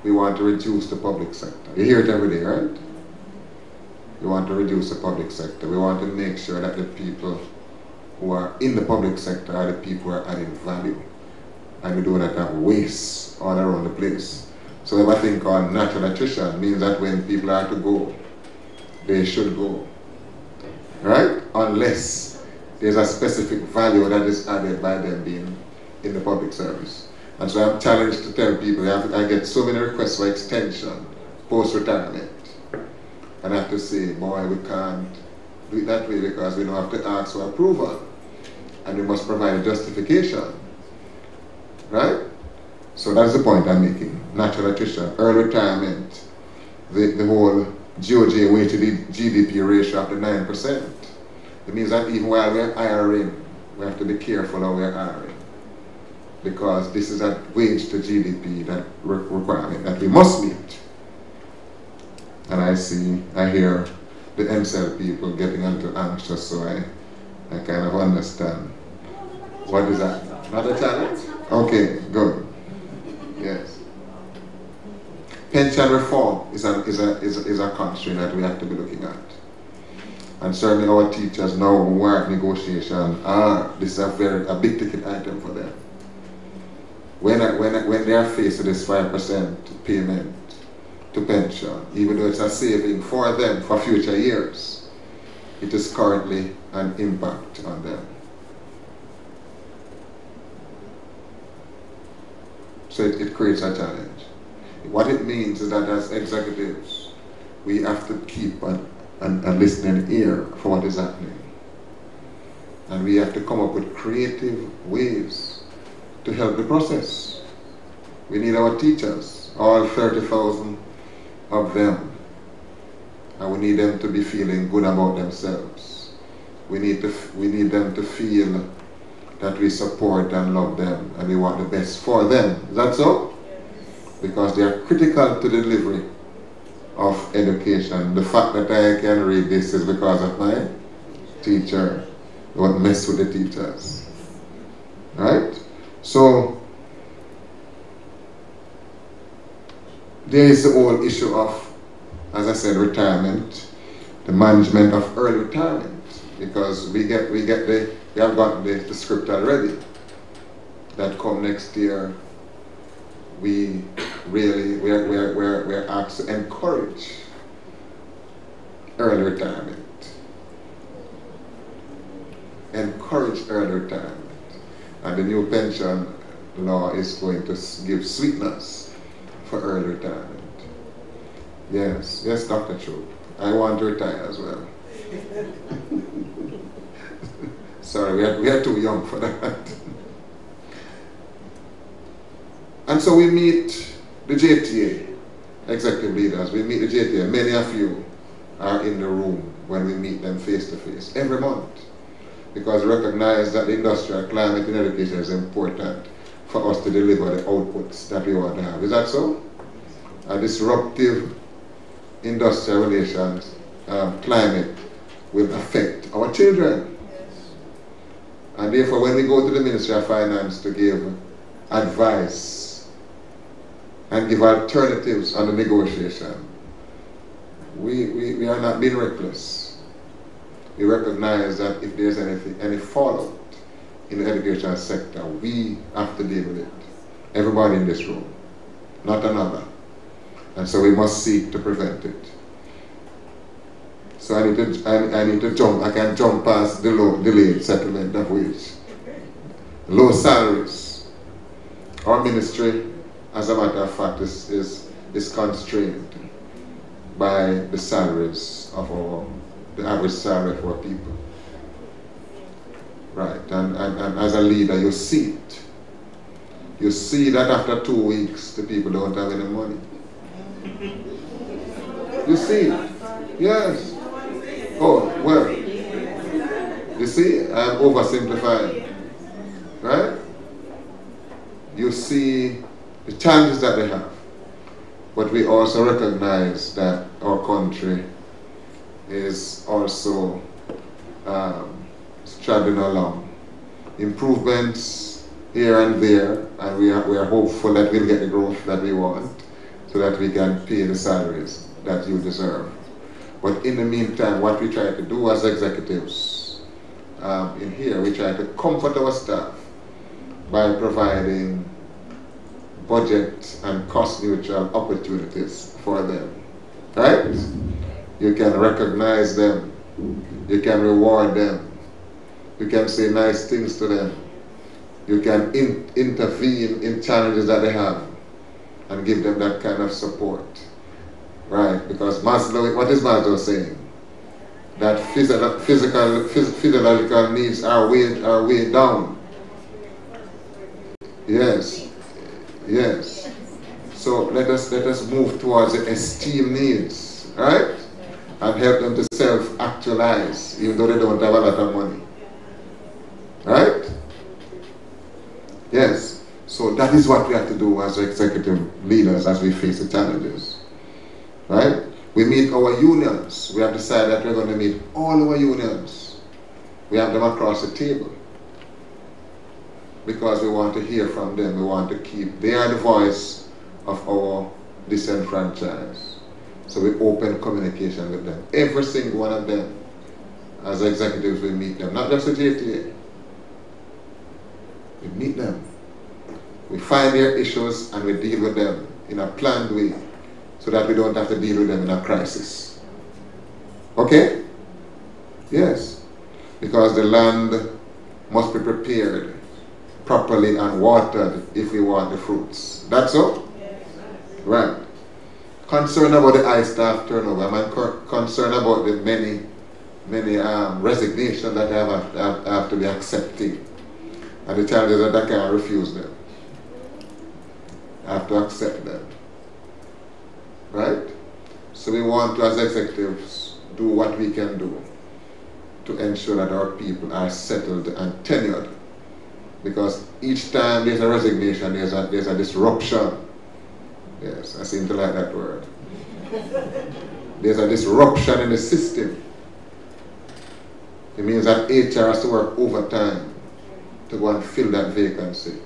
we want to reduce the public sector. You hear it every day, right? We want to reduce the public sector. We want to make sure that the people who are in the public sector are the people who are adding value. And we don't have waste all around the place. So if I think on natural attrition means that when people are to go, they should go. Right? Unless there's a specific value that is added by them being in the public service. And so I'm challenged to tell people, I get so many requests for extension, post-retirement. And I have to say, boy, we can't do it that way because we don't have to ask for approval. And we must provide a justification. Right? So that's the point I'm making. Natural attrition, early retirement, the whole GOJ weighted GDP ratio up to 9%. It means that even while we're hiring we have to be careful how we are hiring, because this is a wage to GDP that requirement that we must meet. And I hear the NCEL people getting a little anxious, so I kind of understand. What is that? Not a challenge? Okay, good. Yes. Pension reform is a constraint that we have to be looking at. And certainly our teachers now who are at negotiation this is a big ticket item for them. When they are faced with this 5% payment to pension, even though it's a saving for them for future years, it is currently an impact on them. So it creates a challenge. What it means is that as executives, we have to keep a listening ear for what is happening. And we have to come up with creative ways to help the process. We need our teachers, all 30,000 of them. And we need them to be feeling good about themselves. We need them to feel that we support and love them and we want the best for them. Is that so? Because they are critical to the delivery of education. The fact that I can read this is because of my teacher. Don't mess with the teachers. Right? So, there is the whole issue of, as I said, retirement, the management of early retirement. Because we have got the script already that come next year. We're asked to encourage early retirement. Encourage early retirement. And the new pension law is going to give sweetness for early retirement. Yes, Dr. Chu. I want to retire as well. Sorry, we are too young for that. And so we meet the JTA, executive leaders. We meet the JTA. Many of you are in the room when we meet them face to face every month, because we recognize that the industrial climate in education is important for us to deliver the outputs that we want to have. Is that so? A disruptive industrial relations climate will affect our children. And therefore, when we go to the Ministry of Finance to give advice and give alternatives on the negotiation, we are not being reckless. We recognize that if there's any fallout in the education sector, we have to deal with it. Everybody in this room, not another. And so we must seek to prevent it. So I need to jump. I can jump past the delayed settlement of wage. Low salaries. Our ministry, as a matter of fact, is constrained by the salaries of the average salary of our people. Right, and as a leader, you see it. You see that after 2 weeks, the people don't have any money. You see it. Yes. Oh, well. You see, I'm oversimplifying. Right? You see the challenges that they have. But we also recognize that our country is also struggling along. Improvements here and there, and we are hopeful that we'll get the growth that we want so that we can pay the salaries that you deserve. But in the meantime, what we try to do as executives in here, we try to comfort our staff by providing budget and cost-neutral opportunities for them. Right? You can recognize them. You can reward them. You can say nice things to them. You can intervene in challenges that they have and give them that kind of support. Right? Because Maslow, what is Maslow saying? That physiological needs are weighed down. Yes. Yes. So let us move towards the esteem needs, right? And help them to self-actualize, even though they don't have a lot of money. Right? Yes. So that is what we have to do as executive leaders as we face the challenges. Right? We meet our unions. We have decided that we're going to meet all our unions. We have them across the table. Because we want to hear from them. We want to keep, they are the voice of our disenfranchised. So we open communication with them. Every single one of them. As executives, we meet them. Not just the JTA. We meet them. We find their issues and we deal with them in a planned way so that we don't have to deal with them in a crisis. Okay? Yes. Because the land must be prepared properly and watered if we want the fruits. That's so? Yes. Right. Concerned about the high staff turnover. I'm concerned about the many resignations that I have to be accepting. And the challenge is that I can't refuse them. I have to accept them. Right? So we want to, as executives, do what we can do to ensure that our people are settled and tenured. Because each time there's a resignation, there's a disruption. Yes, I seem to like that word. There's a disruption in the system. It means that HR has to work overtime to go and fill that vacancy.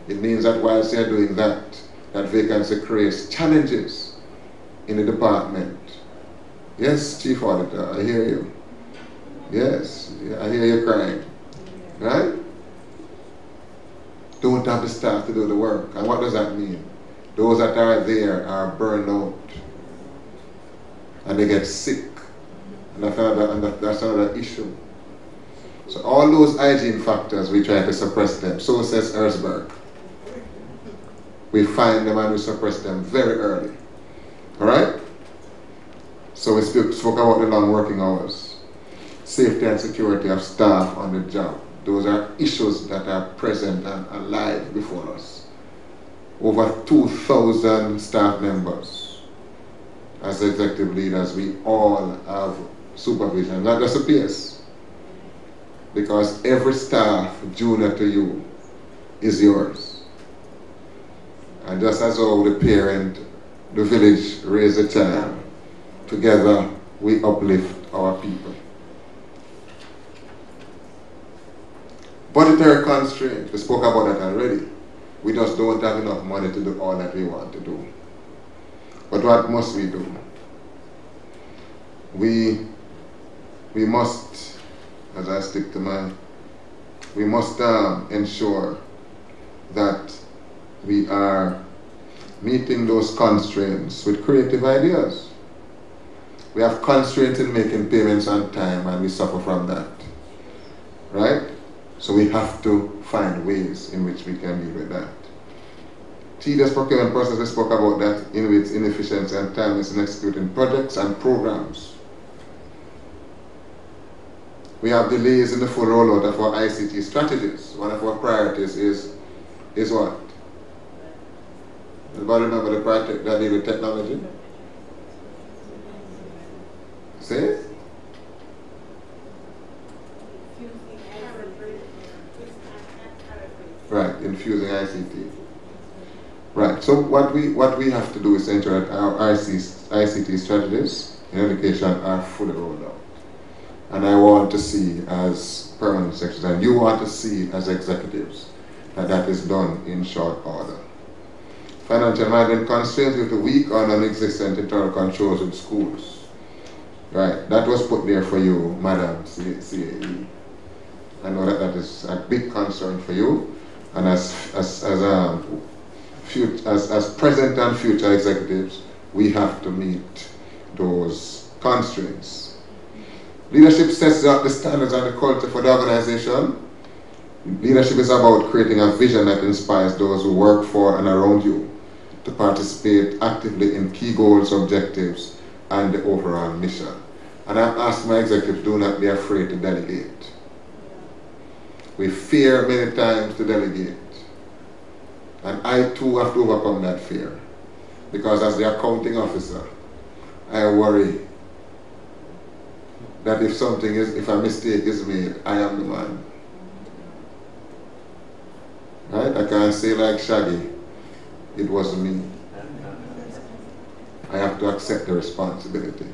It means that whilst they're doing that, that vacancy creates challenges in the department. Yes, Chief Auditor, I hear you. Yes, I hear you crying. Right? Don't have the staff to do the work. And what does that mean? Those that are there are burned out. And they get sick. And that's another issue. So all those hygiene factors, we try to suppress them. So says Erzberg. We find them and we suppress them very early. Alright? So we spoke about the long working hours. Safety and security of staff on the job. Those are issues that are present and alive before us. Over 2,000 staff members. As executive leaders, we all have supervision, not just a PS. Because every staff junior to you is yours. And just as how the parent, the village raise a child, together we uplift our people. Budgetary constraints, we spoke about that already. We just don't have enough money to do all that we want to do. But what must we do? We must, as I stick to mine, we must ensure that we are meeting those constraints with creative ideas. We have constraints in making payments on time and we suffer from that. Right? So we have to find ways in which we can deal with that. Tedious procurement process, we spoke about that, in its inefficiency and timeless in executing projects and programs. We have delays in the full rollout of our ICT strategies. One of our priorities is what? Everybody remember the project that deal with technology? Say? Right, infusing ICT. Right, so what we have to do is ensure that our ICT strategies in education are fully rolled out. And I want to see as permanent secretaries, and you want to see as executives, that that is done in short order. Financial management constraints due to weak or non-existent internal controls in schools. Right, that was put there for you, Madam CAE. I know that that is a big concern for you, and as present and future executives, we have to meet those constraints. Leadership sets up the standards and the culture for the organization. Leadership is about creating a vision that inspires those who work for and around you to participate actively in key goals, objectives, and the overall mission. And I've asked my executives, do not be afraid to delegate. We fear many times to delegate. And I too have to overcome that fear. Because as the accounting officer, I worry that if a mistake is made, I am the man. Right? I can't say like Shaggy, it wasn't me. I have to accept the responsibility.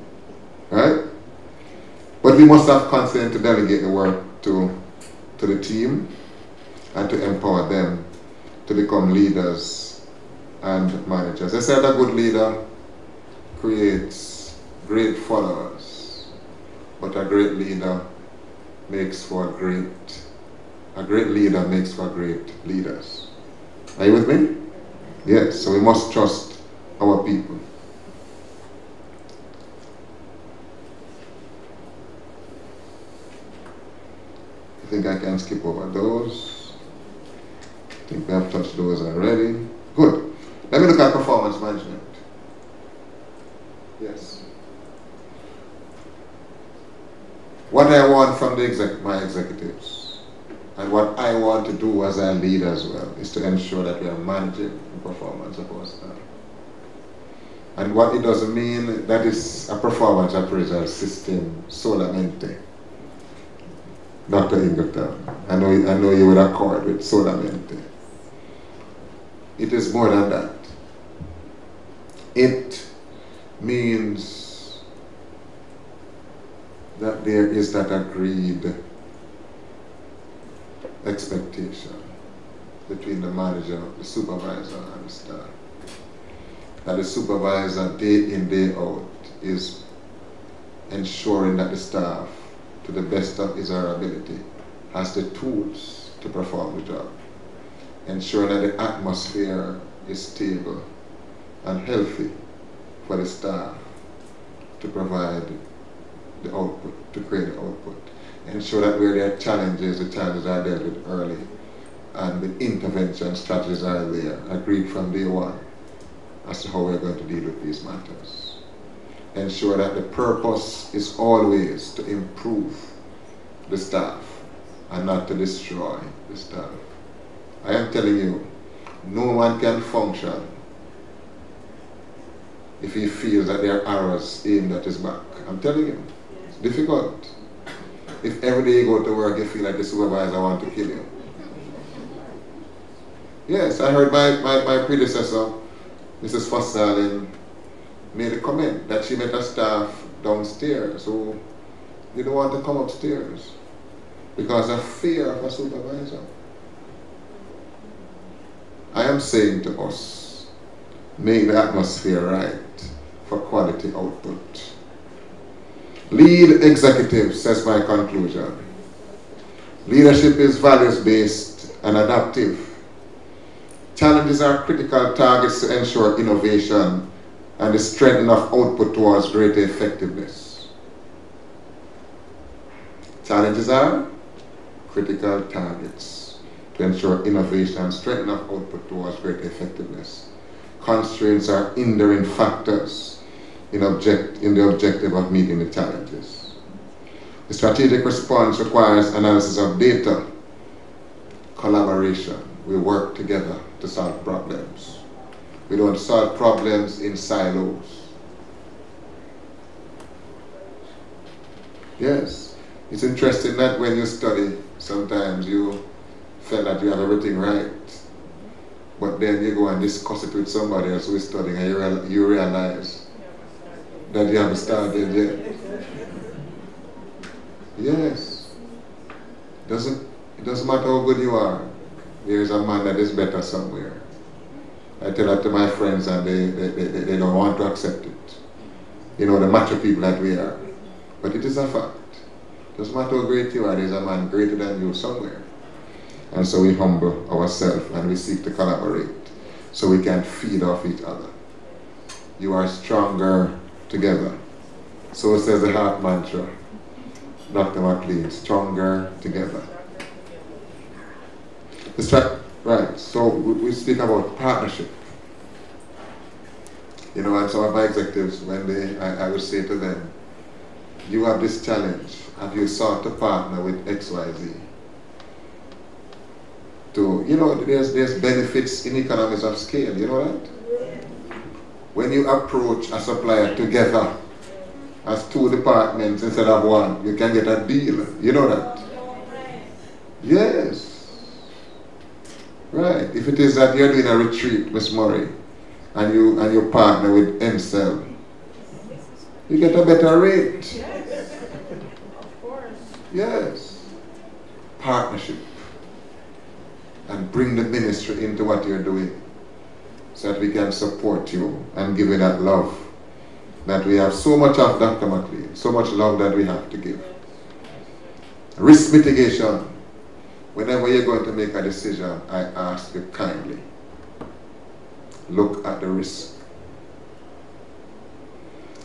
Right? But we must have confidence to delegate the work to the team and to empower them to become leaders and managers. They said a good leader creates great followers, but a great leader makes for a great leader makes for great leaders. Are you with me? Yes, so we must trust our people. I think I can skip over those. I think we have touched those already. Good. Let me look at performance management. Yes. What I want from my executives and what I want to do as a leader as well is to ensure that we are managing the performance of our staff. And what it doesn't mean, that is a performance appraisal system solamente. Dr. Ingleton, I know you would accord with solamente. It is more than that. It means that there is that agreed expectation between the manager, the supervisor, and the staff. That the supervisor, day in, day out, is ensuring that the staff, to the best of his or her ability, has the tools to perform the job. Ensuring that the atmosphere is stable and healthy for the staff to provide the output, to create the output. Ensure that where there are challenges, the challenges are dealt with early and the intervention strategies are there, agreed from day one as to how we're going to deal with these matters. Ensure that the purpose is always to improve the staff and not to destroy the staff. I am telling you, no one can function if he feels that there are arrows aimed at his back. I'm telling you, it's difficult. If every day you go to work you feel like the supervisor wants to kill you. Yes, I heard my predecessor, Mrs. Fossalin, made a comment that she met a staff downstairs who didn't want to come upstairs because of fear of a supervisor. I am saying to us, make the atmosphere right for quality output. Lead executives, says my conclusion. Leadership is values-based and adaptive. Challenges are critical targets to ensure innovation and the strengthening of output towards greater effectiveness. Challenges are critical targets to ensure innovation and strengthening of output towards greater effectiveness. Constraints are hindering factors in the objective of meeting the challenges. The strategic response requires analysis of data, collaboration. We work together to solve problems. We don't solve problems in silos. Yes, it's interesting that when you study, sometimes you feel that you have everything right, but then you go and discuss it with somebody else who is studying and you realize that you haven't started yet. Yes. It doesn't matter how good you are. There is a man that is better somewhere. I tell that to my friends and they don't want to accept it. You know, the macho people that we are. But it is a fact. It doesn't matter how great you are, there is a man greater than you somewhere. And so we humble ourselves and we seek to collaborate so we can feed off each other. You are stronger together. So says the heart mantra. Dr. McLean, stronger together. Right, so we speak about partnership. You know, and some of my executives, when I would say to them, you have this challenge, have you sought to partner with XYZ? You know, there's benefits in economies of scale, you know that? When you approach a supplier together as two departments instead of one, you can get a deal, you know that? Yes. Right. If it is that you're doing a retreat, Miss Murray, and you partner with NCEL, you get a better rate. Yes, of course. Yes. Partnership. And bring the ministry into what you're doing so that we can support you and give you that love that we have so much of, Dr. McLean, so much love that we have to give. Risk mitigation. Whenever you're going to make a decision, I ask you kindly, look at the risk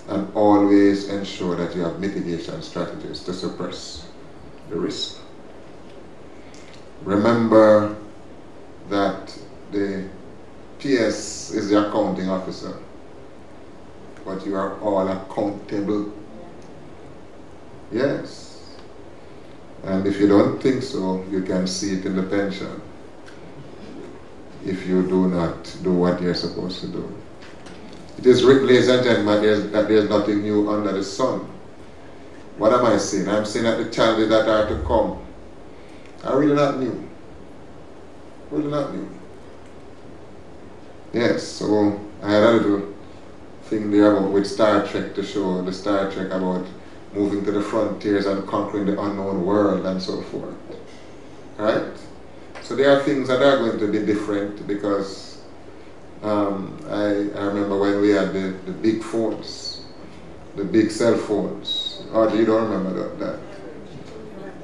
and always ensure that you have mitigation strategies to suppress the risk. Remember that the PS is the accounting officer, but you are all accountable. Yes. And if you don't think so, you can see it in the pension if you do not do what you're supposed to do. It is written, ladies and gentlemen, that there's nothing new under the sun. What am I saying? I'm saying that the challenges that are to come are really not new. Really not new. Yes, so I had a little thing there about with Star Trek to show the Star Trek about moving to the frontiers and conquering the unknown world and so forth. Right? So there are things that are going to be different because I remember when we had the big phones, the big cell phones. Oh, you don't remember that?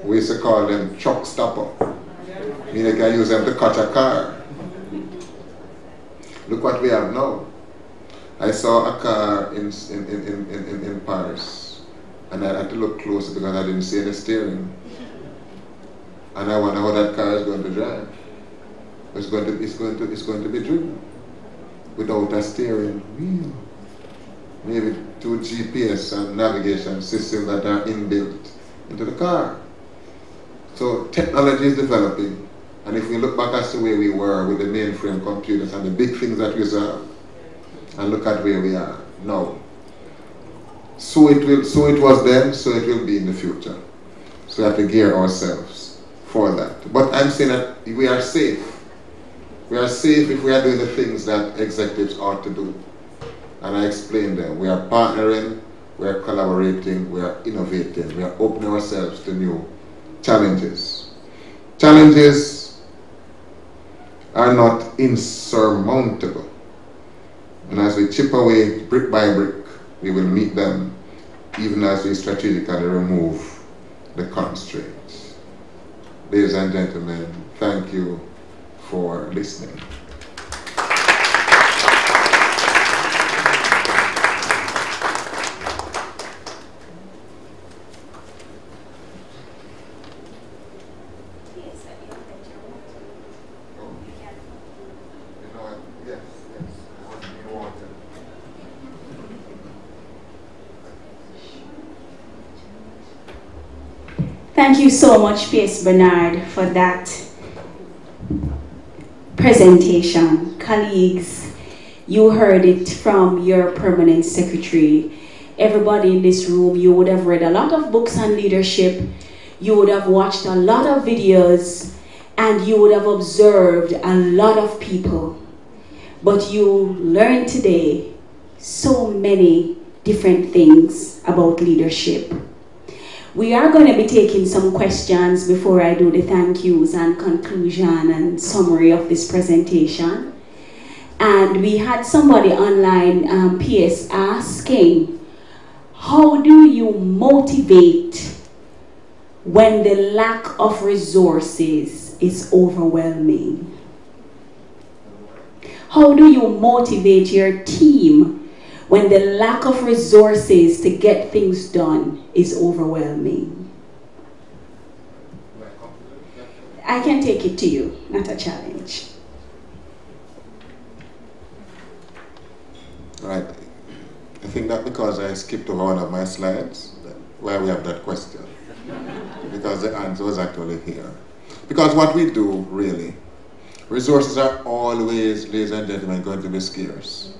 We used to call them truck stopper. Meaning you can use them to catch a car. Look what we have now. I saw a car in Paris, and I had to look closer because I didn't see any steering. And I wonder how that car is going to drive. It's going to be driven without a steering wheel. Maybe 2 GPS and navigation systems that are inbuilt into the car. So technology is developing, and if we look back as the way we were with the mainframe computers and the big things that we saw, and look at where we are now. So it was then, so it will be in the future. So we have to gear ourselves for that. But I'm saying that we are safe. We are safe if we are doing the things that executives ought to do. And I explained them. We are partnering, we are collaborating, we are innovating, we are opening ourselves to new challenges. Challenges are not insurmountable. And as we chip away brick by brick, we will meet them even as we strategically remove the constraints. Ladies and gentlemen, thank you for listening. Thank you so much, P.S. Bernard, for that presentation. Colleagues, you heard it from your permanent secretary. Everybody in this room, you would have read a lot of books on leadership, you would have watched a lot of videos, and you would have observed a lot of people. But you learned today so many different things about leadership. We are going to be taking some questions before I do the thank yous and conclusion and summary of this presentation. And we had somebody online, PS, asking, how do you motivate when the lack of resources is overwhelming? How do you motivate your team when the lack of resources to get things done is overwhelming? I can take it to you, not a challenge. Right. I think that because I skipped over one of my slides, why we have that question. Because the answer was actually here. Because what we do, really, resources are always, ladies and gentlemen, going to be scarce.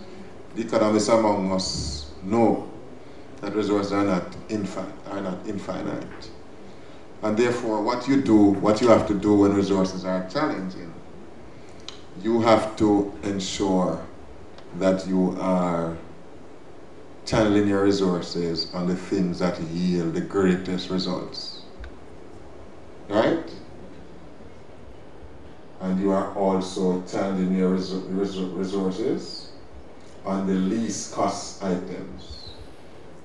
The economists among us know that resources are not infinite. And therefore, what you have to do when resources are challenging you have to ensure that you are channeling your resources on the things that yield the greatest results. Right? And you are also channeling your resources on the least cost items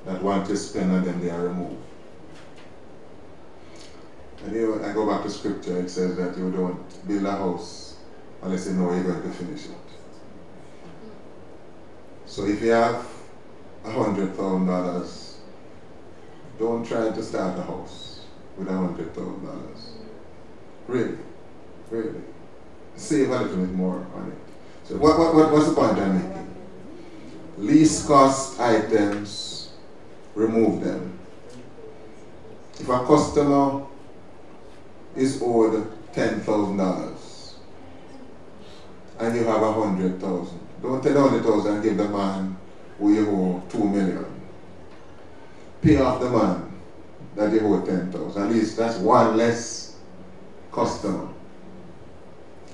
that once you spend on them, they are removed. And I go back to scripture, it says that you don't build a house unless you know you're going to finish it. So if you have $100,000, don't try to start a house with $100,000. Really, really. Save a little bit more on it. So what's the point I'm making? Least cost items, remove them. If a customer is owed $10,000 and you have 100,000, don't take 100,000 and give the man who you owe 2 million. Pay off the man that you owe 10,000. At least that's one less customer.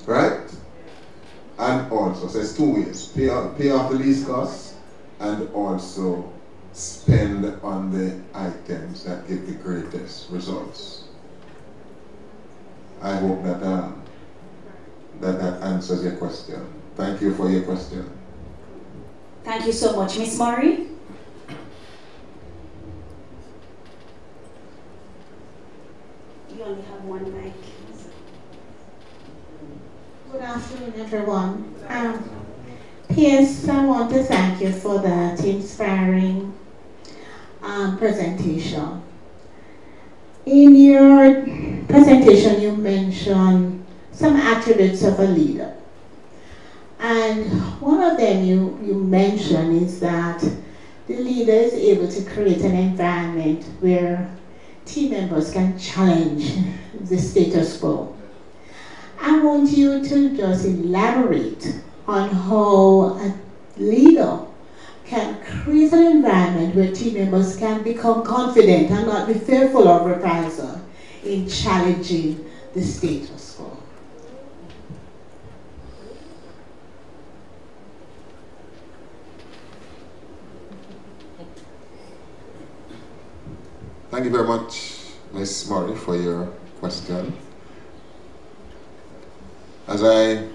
Right? And also, so it's two ways. Pay off the least cost and also spend on the items that give the greatest results. I hope that that answers your question. Thank you for your question. Thank you so much. Miss Murray? You only have one mic. Good afternoon, everyone. P.S. I want to thank you for that inspiring presentation. In your presentation, you mentioned some attributes of a leader. And one of them you mentioned is that the leader is able to create an environment where team members can challenge the status quo. I want you to just elaborate on how a leader can create an environment where team members can become confident and not be fearful of reprisal in challenging the status quo. Thank you very much, Ms. Murray, for your question. As I,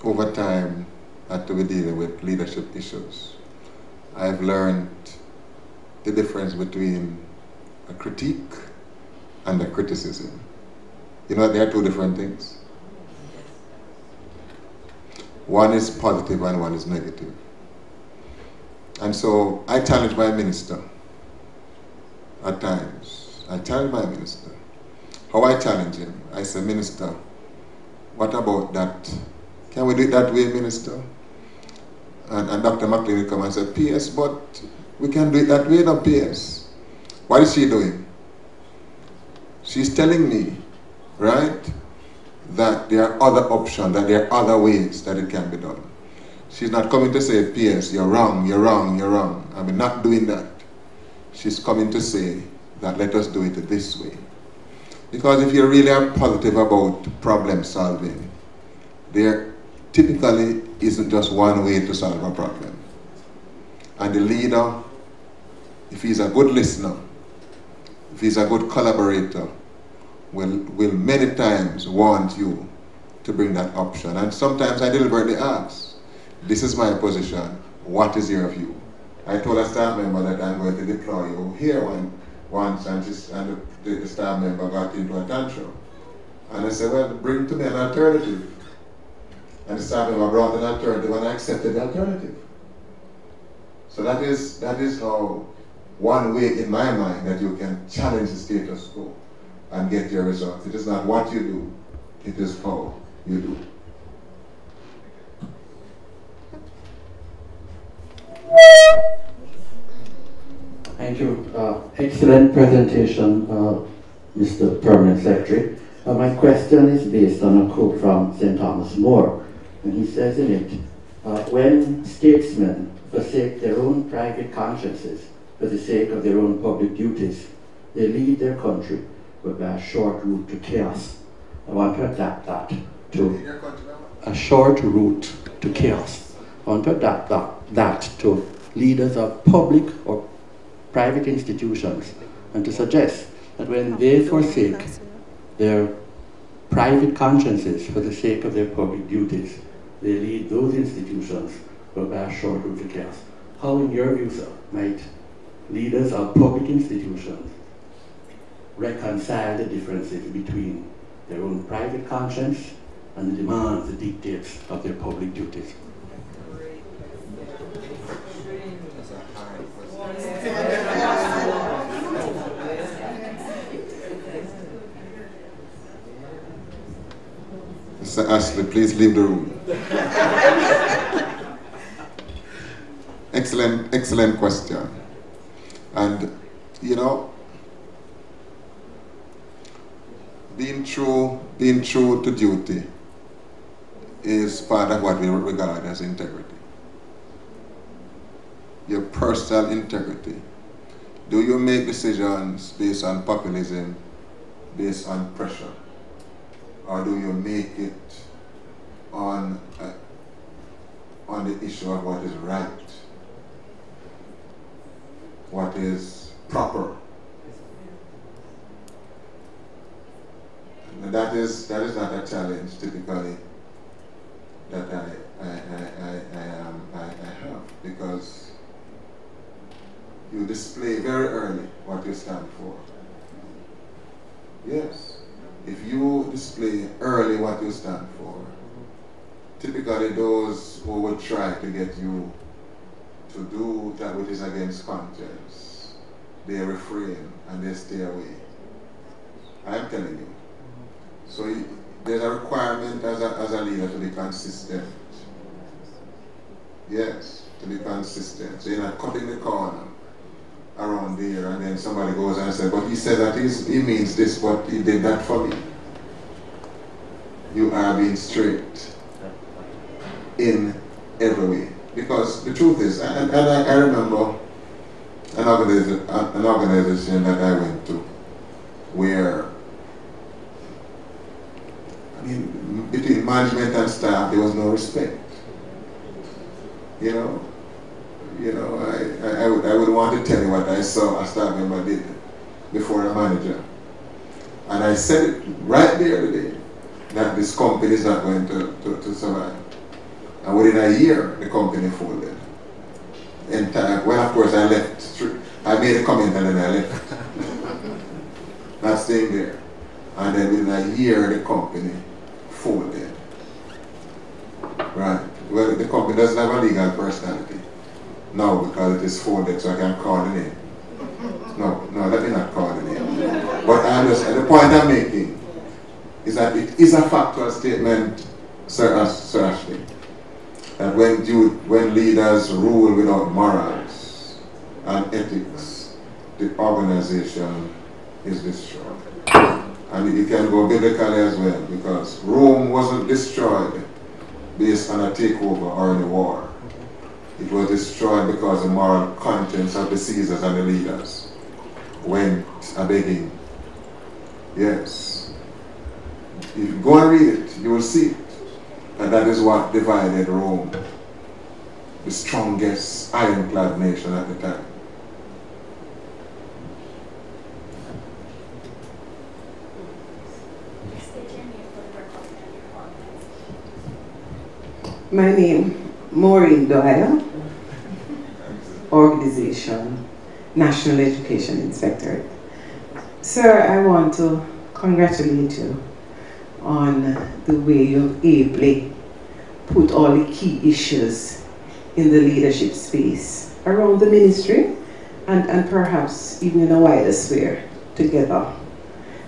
over time, had to be dealing with leadership issues, I've learned the difference between a critique and a criticism. You know, they are two different things. One is positive and one is negative. And so I challenge my minister at times. I challenge my minister. How I challenge him, I say, Minister, what about that? Can we do it that way, Minister? And Dr. McLean will come and say, P.S., but we can do it that way, no, P.S. What is she doing? She's telling me, right, that there are other options, that there are other ways that it can be done. She's not coming to say, P.S., you're wrong, you're wrong, you're wrong. I mean, not doing that. She's coming to say that let us do it this way. Because if you really are positive about problem solving, there typically isn't just one way to solve a problem. And the leader, if he's a good listener, if he's a good collaborator, will many times want you to bring that option. And sometimes I deliberately ask, this is my position, what is your view? I told a staff member that I'm going to deploy you here once, and the staff member got into a tantrum. And I said, well, bring to me an alternative. And the staff member brought an alternative, and I accepted the alternative. So that is how, one way in my mind, that you can challenge the status quo and get your results. It is not what you do, it is how you do. Thank you. Excellent presentation, Mr. Permanent Secretary. My question is based on a quote from St. Thomas More, and he says in it, when statesmen forsake their own private consciences for the sake of their own public duties, they lead their country but by a short route to chaos. I want to adapt that to a short route to chaos. I want to adapt that to leaders of public or private institutions, and to suggest that when they forsake their private consciences for the sake of their public duties, they lead those institutions by a short route to chaos. How, in your view, sir, might leaders of public institutions reconcile the differences between their own private conscience and the demands, the dictates of their public duties? Mr. Ashley, please leave the room. Excellent question. And, you know, being true to duty is part of what we regard as integrity. Your personal integrity. Do you make decisions based on populism, based on pressure? Or do you make it on the issue of what is right, what is proper? And that is not a challenge typically that I have, because you display very early what you stand for. Yes. If you display early what you stand for, typically those who would try to get you to do that which is against conscience, they refrain and they stay away. I'm telling you. So there's a requirement as a leader to be consistent. Yes, to be consistent. So you're not cutting the corner around there, and then somebody goes and says, but he said that he means this, but he did that for me. You are being straight in every way. Because the truth is, and I remember an organization that I went to where, I mean, between management and staff, there was no respect. You know, I would want to tell you what I saw a staff member did before a manager. And I said it right there today, that this company is not going to survive. And within a year, the company folded. Well, of course, I left. I made a comment and then I left. Not staying there. And then within a year, the company folded. Right. Well, the company doesn't have a legal personality. No, because it is folded, so I can call the name. No, let me not call the name. But the point I'm making is that it is a factual statement, Sir Ashley, that when leaders rule without morals and ethics, the organization is destroyed. And it can go biblically as well, because Rome wasn't destroyed based on a takeover or in a war. It was destroyed because the moral conscience of the Caesars and the leaders went a-begging. Yes. If you go and read it, you will see it. And that is what divided Rome, the strongest ironclad nation at the time. My name, Maureen Doyle, organization, National Education Inspectorate. Sir, I want to congratulate you on the way you've ably put all the key issues in the leadership space around the ministry and perhaps even in a wider sphere together.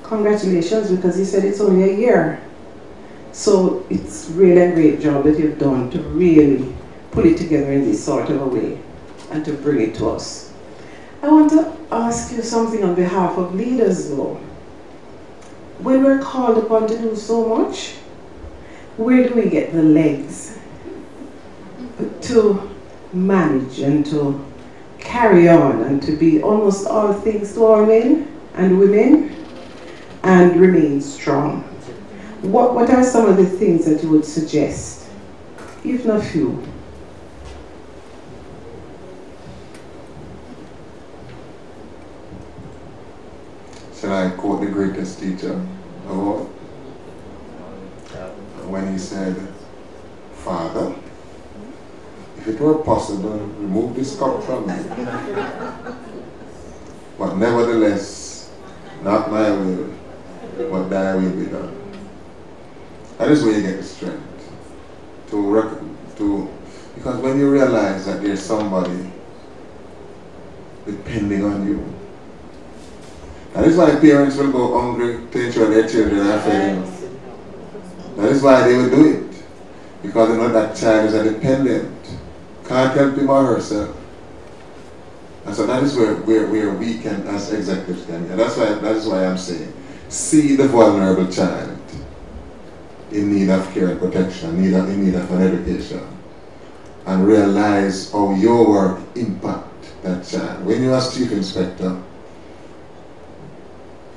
Congratulations, because you said it's only a year. So it's really a great job that you've done to really put it together in this sort of a way and to bring it to us. I want to ask you something on behalf of leaders though. When we're called upon to do so much, where do we get the legs to manage and to carry on and to be almost all things to all men and women and remain strong? what are some of the things that you would suggest, if not few? Shall I quote the greatest teacher of all? When he said, "Father, if it were possible, remove this cup from me. But nevertheless, not my will, but thy will be done." That is where you get the strength because when you realize that there's somebody depending on you, that is why parents will go hungry to ensure their children are fed. That is why they will do it, because they know that child is a dependent, can't help him or herself. And so that is where we can, as executives, can. And that is why I'm saying, see the vulnerable child in need of care and protection, in need of an education, and realize how your work impacts that child. When you are chief inspector,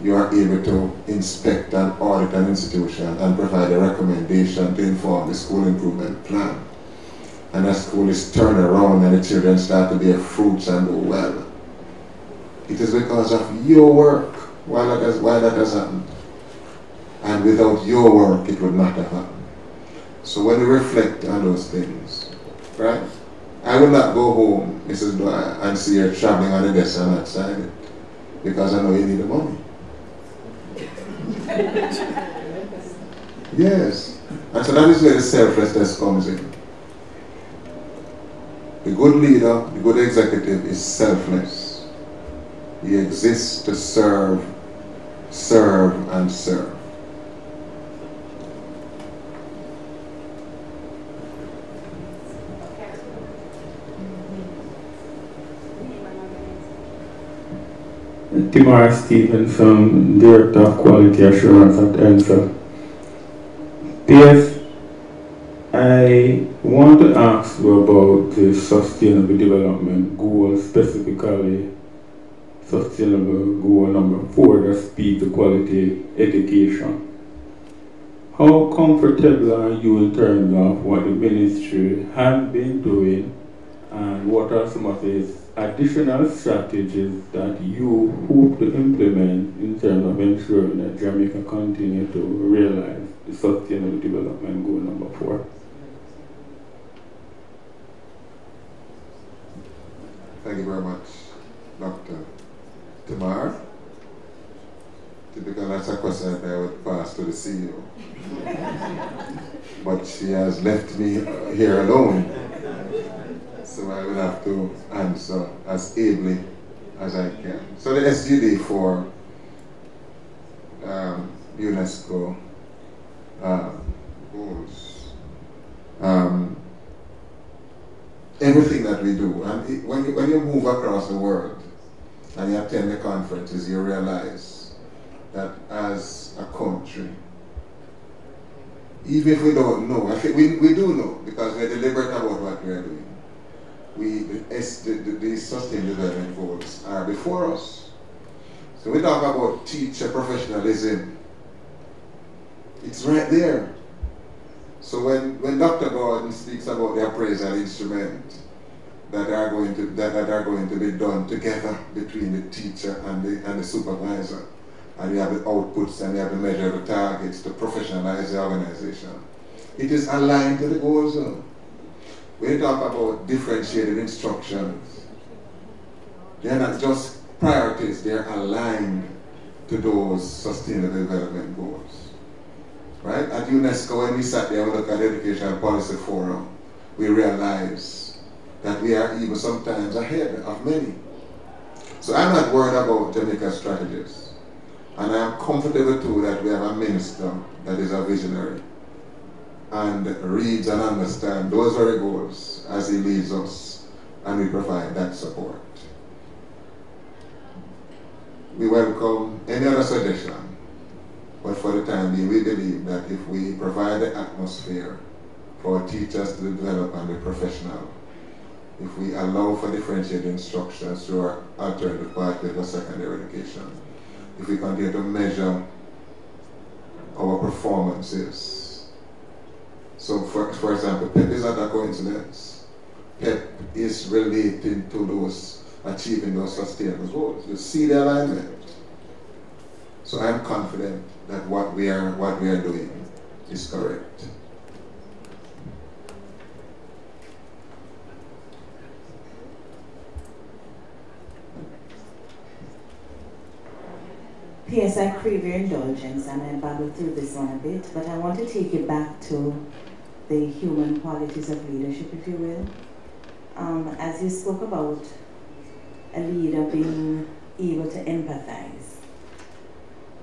you are able to inspect and audit an institution and provide a recommendation to inform the school improvement plan. And that school is turned around and the children start to bear fruits and do well. It is because of your work why that has happened. And without your work, it would not have happened. So when we reflect on those things, right? I will not go home, Mrs. Dwyer, and see her traveling on the desk and not sign it, because I know you need the money. Yes. And so that is where the selflessness comes in. The good leader, the good executive is selfless. He exists to serve, and serve. Timar Stevenson, Director of Quality Assurance at NCEL. PS, I want to ask you about the Sustainable Development Goal, specifically Sustainable Goal number 4, that speaks to quality education. How comfortable are you in terms of what the ministry has been doing, and what are some of these additional strategies that you hope to implement in terms of ensuring that Jamaica continue to realize the Sustainable Development Goal number 4? Thank you very much, Dr. Tamar. Typically, that's a question that I would pass to the CEO. But she has left me here alone, so I will have to answer as ably as I can. So the SGD for UNESCO goals. Everything that we do, and when you move across the world and you attend the conferences, you realize that as a country, even if we don't know, I think we do know, because we're deliberate about what we're doing. The Sustainable Development Goals are before us. So we talk about teacher professionalism. It's right there. So when Dr. Gordon speaks about the appraisal instrument that are going to be done together between the teacher and the supervisor, and we have the outputs and we have the measurable targets to professionalize the organization, it is aligned to the goals. When you talk about differentiated instructions, they're not just priorities, they're aligned to those Sustainable Development Goals. Right? At UNESCO, when we sat there and looked at the Educational Policy Forum, we realized that we are even sometimes ahead of many. So I'm not worried about Jamaica's strategies. And I'm comfortable too that we have a minister that is a visionary and reads and understands those very goals as he leads us, and we provide that support. We welcome any other suggestion, but for the time being, we believe that if we provide the atmosphere for teachers to develop and be professional, if we allow for differentiated instructions through our alternative pathway for secondary education, if we continue to measure our performance is. So for example, PEP is not a coincidence. PEP is relating to those achieving those sustainable goals. You see the alignment. So I'm confident that what we are doing is correct. Yes, I crave your indulgence and I babble through this one a bit, but I want to take you back to the human qualities of leadership, if you will. As you spoke about a leader being able to empathize,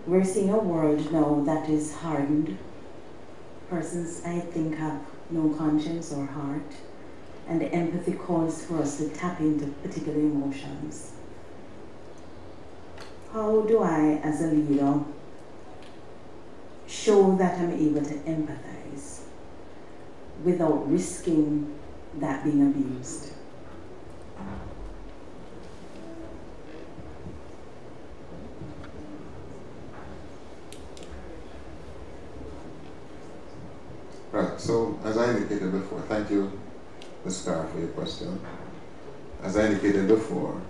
we're seeing a world now that is hardened. Persons, I think, have no conscience or heart, and the empathy calls for us to tap into particular emotions. How do I, as a leader, show that I'm able to empathize without risking that being abused? Right, so as I indicated before, thank you, Ms. Carr, for your question. As I indicated before,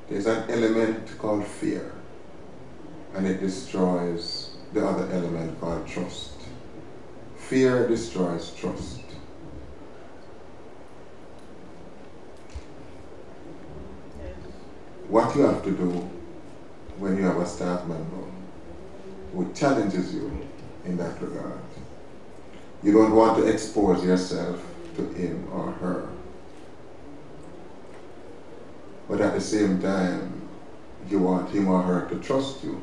there's an element called fear, and it destroys the other element called trust. Fear destroys trust. What you have to do when you have a staff member who challenges you in that regard, you don't want to expose yourself to him or her. But at the same time, you want him or her to trust you.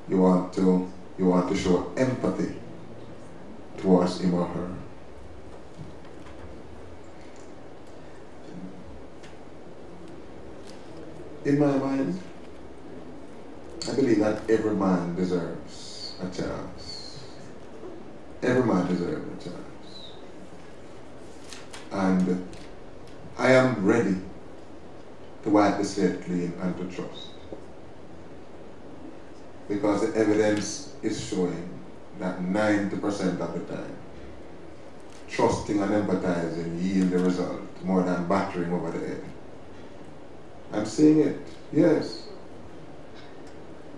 You want to show empathy towards him or her. In my mind, I believe that every man deserves a chance. Every man deserves a chance. And I am ready to wipe the slate clean and to trust. Because the evidence is showing that 90% of the time, trusting and empathizing yield the result more than battering over the head. I'm seeing it, yes.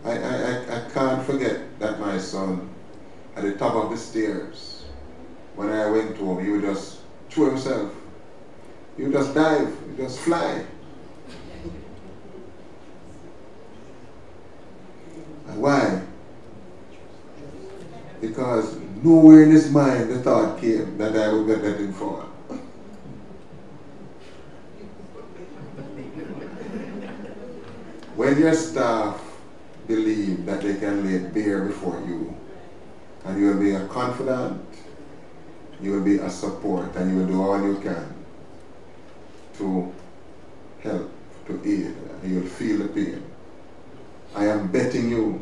I can't forget that my son, at the top of the stairs, when I went home, he would just throw himself. He would just dive, he would just fly. Why? Because nowhere in his mind the thought came that I would let him fall. When your staff believe that they can lay bare before you, and you will be a confidant, you will be a support, and you will do all you can to help, to aid, and you will feel the pain. I am betting you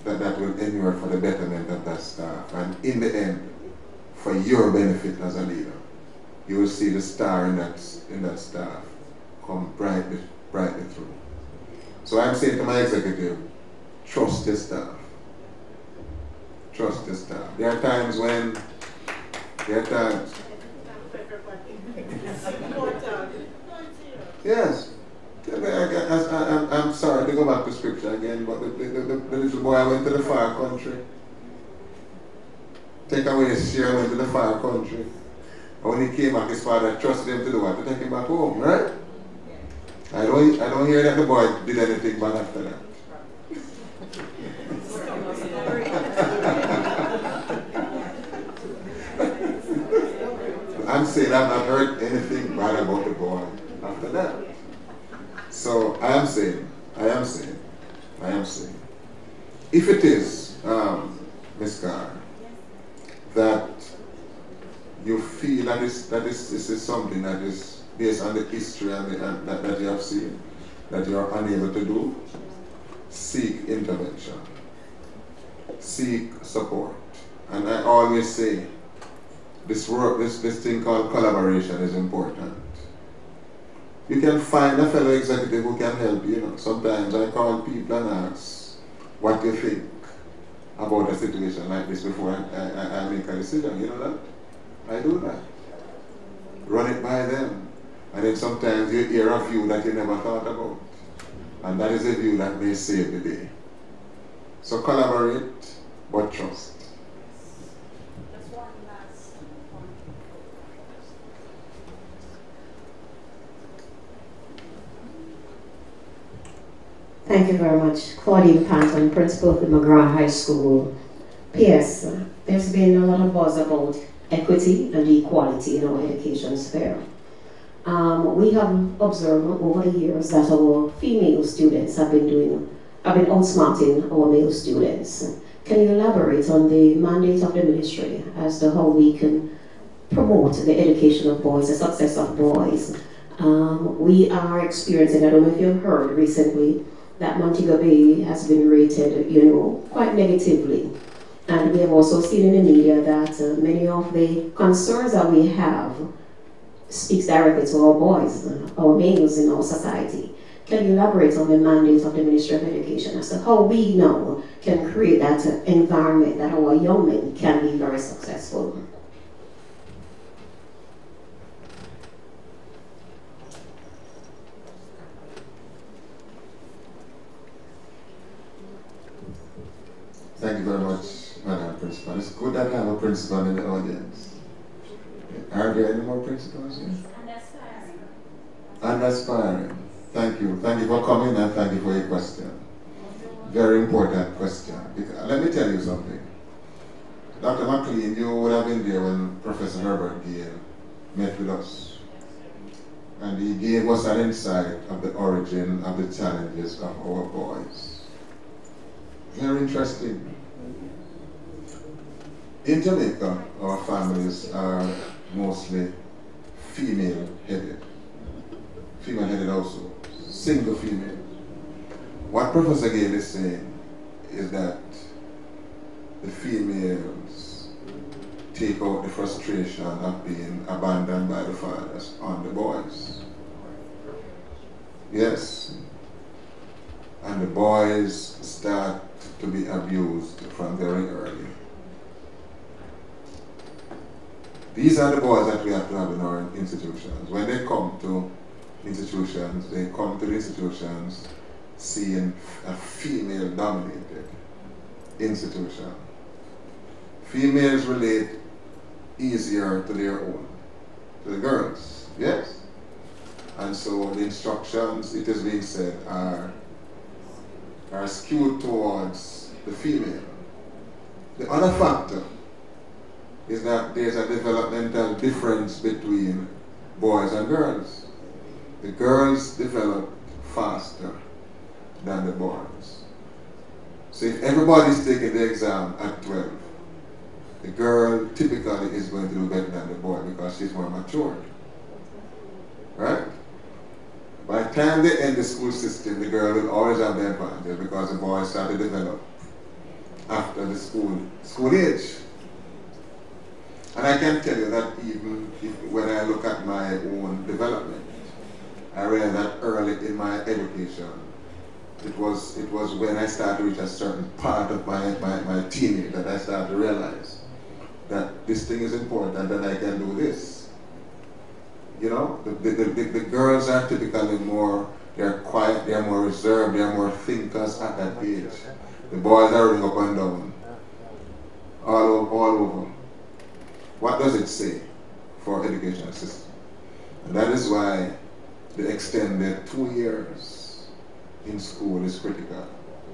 that that will endure for the betterment of that staff, and in the end, for your benefit as a leader, you will see the star in that staff come brightly through. So I'm saying to my executive, trust the staff. Trust the staff. There are times when, yes. I'm sorry to go back to scripture again, but the little boy went to the far country. Take away his share, went to the far country. And when he came back, his father trusted him to do what? To take him back home, right? I don't hear that the boy did anything bad after that. I'm saying I've not heard anything bad about the boy after that. So I am saying, if it is, Ms. Carr, that you feel that this is something that is based on the history and that you have seen, that you are unable to do, seek intervention, seek support. And I always say, this thing called collaboration is important. You can find a fellow executive who can help you. You know, sometimes I call people and ask what you think about a situation like this before I make a decision. You know that? I do that. Run it by them. And then sometimes you hear a view that you never thought about. And that is a view that may save the day. So collaborate, but trust. That's one last point. Thank you very much. Claudine Panton, principal of the McGraw High School. P.S. There's been a lot of buzz about equity and equality in our education sphere. We have observed over the years that our female students have been outsmarting our male students. Can you elaborate on the mandate of the ministry as to how we can promote the education of boys, the success of boys? We are experiencing, I don't know if you've heard recently, that Montego Bay has been rated, quite negatively. And we have also seen in the media that many of the concerns that we have speaks directly to our boys, our males in our society. Can you elaborate on the mandate of the Ministry of Education as to how we now can create that environment that our young men can be very successful? Thank you very much, Madam Principal. It's good that I have a principal in the audience. Are there any more principals here? And aspiring. Thank you. Thank you for coming and thank you for your question. Very important question. Let me tell you something. Dr. McLean, you would have been there when Professor Herbert Gale met with us. And he gave us an insight of the origin of the challenges of our boys. Very interesting. In Jamaica, our families are mostly female-headed. Female-headed also. Single female. What Professor Gale is saying is that the females take out the frustration of being abandoned by the fathers on the boys. Yes. And the boys start to be abused from very early. These are the boys that we have to have in our institutions. When they come to institutions, they come to the institutions seeing a female-dominated institution. Females relate easier to their own, to the girls, yes? And so the instructions, it is being said, are skewed towards the female. The other factor is that there's a developmental difference between boys and girls. The girls develop faster than the boys. So if everybody's taking the exam at 12, the girl typically is going to do better than the boy because she's more matured. Right? By the time they end the school system, the girl will always have the advantage because the boys start to develop after the school age. And I can tell you that even when I look at my own development, I realized that early in my education, it was when I started to reach a certain part of my teenage that I started to realize that this thing is important, that I can do this. You know, the girls are typically more, they're quiet, they're more reserved, they're more thinkers at that age. The boys are running up and down, all over. What does it say for education system? And that is why the extended 2 years in school is critical.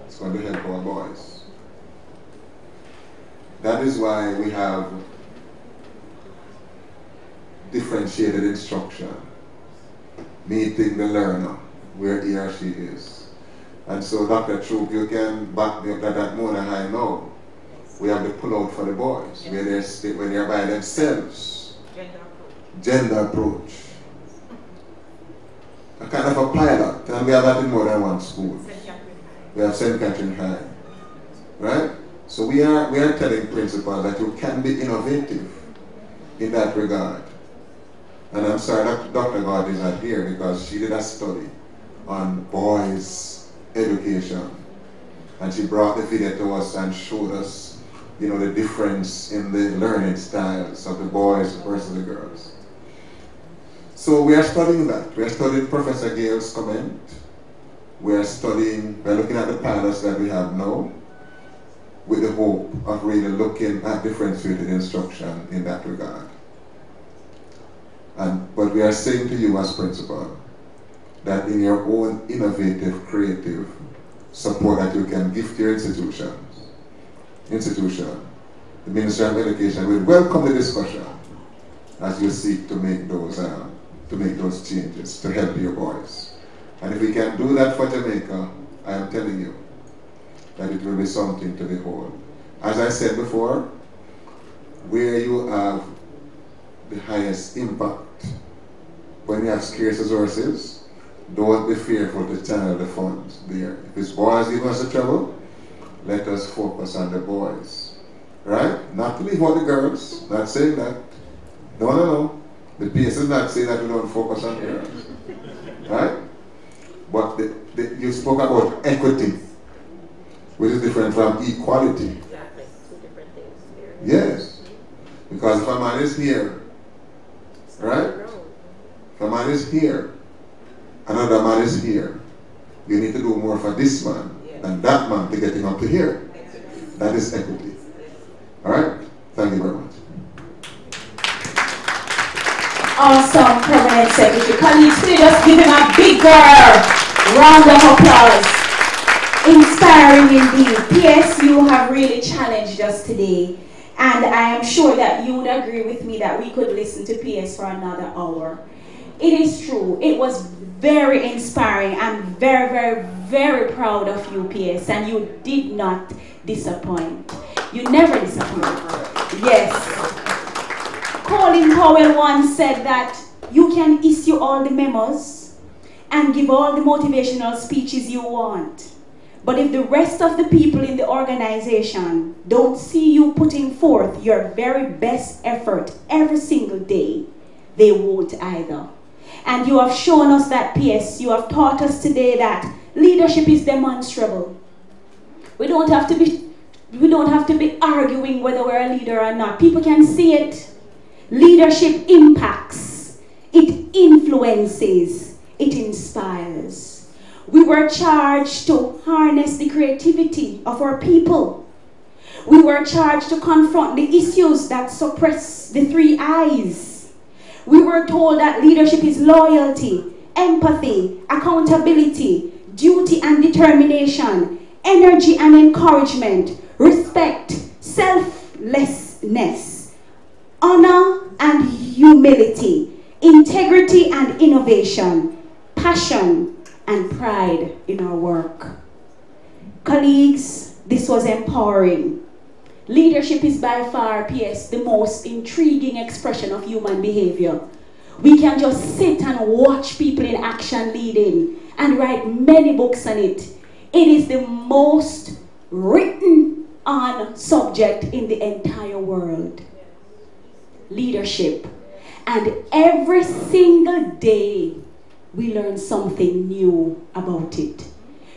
It's going to help our boys. That is why we have differentiated instruction, meeting the learner where he or she is. And so, Dr. Troop, you can back me up that at Mona High now, we have the pull-out for the boys, where they're by themselves. Gender approach. A kind of a pilot, and we have that in more than one school. We have St. Catherine High. Right? So we are telling principals that you can be innovative in that regard. And I'm sorry that Dr. God is not here because she did a study on boys' education. And she brought the video to us and showed us, you know, the difference in the learning styles of the boys versus the girls. So we are studying that. We are studying Professor Gale's comment. We are looking at the pilots that we have now with the hope of really looking at differentiated instruction in that regard. But we are saying to you as principal that in your own innovative, creative support that you can give to your institution, the Ministry of Education will welcome the discussion as you seek to make those changes to help your boys. And if we can do that for Jamaica, I am telling you that it will be something to behold. As I said before, where you have the highest impact, when you have scarce resources, don't be fearful to channel the funds there. If it's boys giving us the trouble, let us focus on the boys. Right? Not to leave out the girls, not saying that. No. The PS is not saying that we don't focus on girls. Right? But you spoke about equity, which is different from equality. Exactly, two different things. Yes. Because if a man is here, right? If a man is here, another man is here, you need to do more for this man than that man to get him up to here. That is equity. Alright? Thank you very much. Awesome, Permanent Secretary. Colleagues, please just give him a big round of applause. Inspiring indeed. P.S. You have really challenged us today. And I am sure that you would agree with me that we could listen to P.S. for another hour. It is true. It was very inspiring. I'm very, very, very proud of you, P.S. And you did not disappoint. You never disappoint. Yes. Colin Powell once said that you can issue all the memos and give all the motivational speeches you want. But if the rest of the people in the organization don't see you putting forth your very best effort every single day, they won't either. And you have shown us that, PS. You have taught us today that leadership is demonstrable. We don't have to be arguing whether we're a leader or not. People can see it. Leadership impacts. It influences. It inspires. We were charged to harness the creativity of our people. We were charged to confront the issues that suppress the 3 I's. We were told that leadership is loyalty, empathy, accountability, duty and determination, energy and encouragement, respect, selflessness, honor and humility, integrity and innovation, passion and pride in our work. Colleagues, this was empowering. Leadership is by far, PS, the most intriguing expression of human behavior. We can just sit and watch people in action leading and write many books on it. It is the most written on subject in the entire world. Leadership. And every single day we learn something new about it.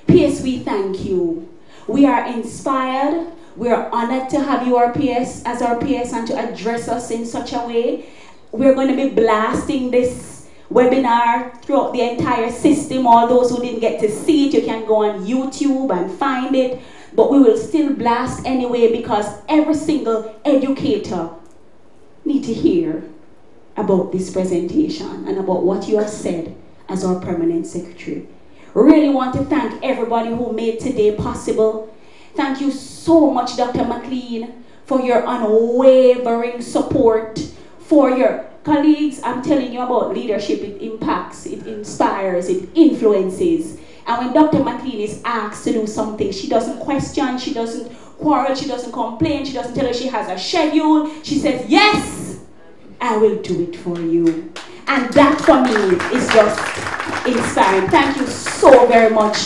PS, we thank you. We are inspired. We are honored to have you as our PS and to address us in such a way. We're going to be blasting this webinar throughout the entire system. All those who didn't get to see it, you can go on YouTube and find it. But we will still blast anyway because every single educator needs to hear about this presentation and about what you have said as our Permanent Secretary. Really want to thank everybody who made today possible. Thank you so much, Dr. McLean, for your unwavering support, for your colleagues. I'm telling you about leadership. It impacts, it inspires, it influences. And when Dr. McLean is asked to do something, she doesn't question, she doesn't quarrel, she doesn't complain, she doesn't tell her she has a schedule. She says, yes, I will do it for you. And that for me is just inspiring. Thank you so very much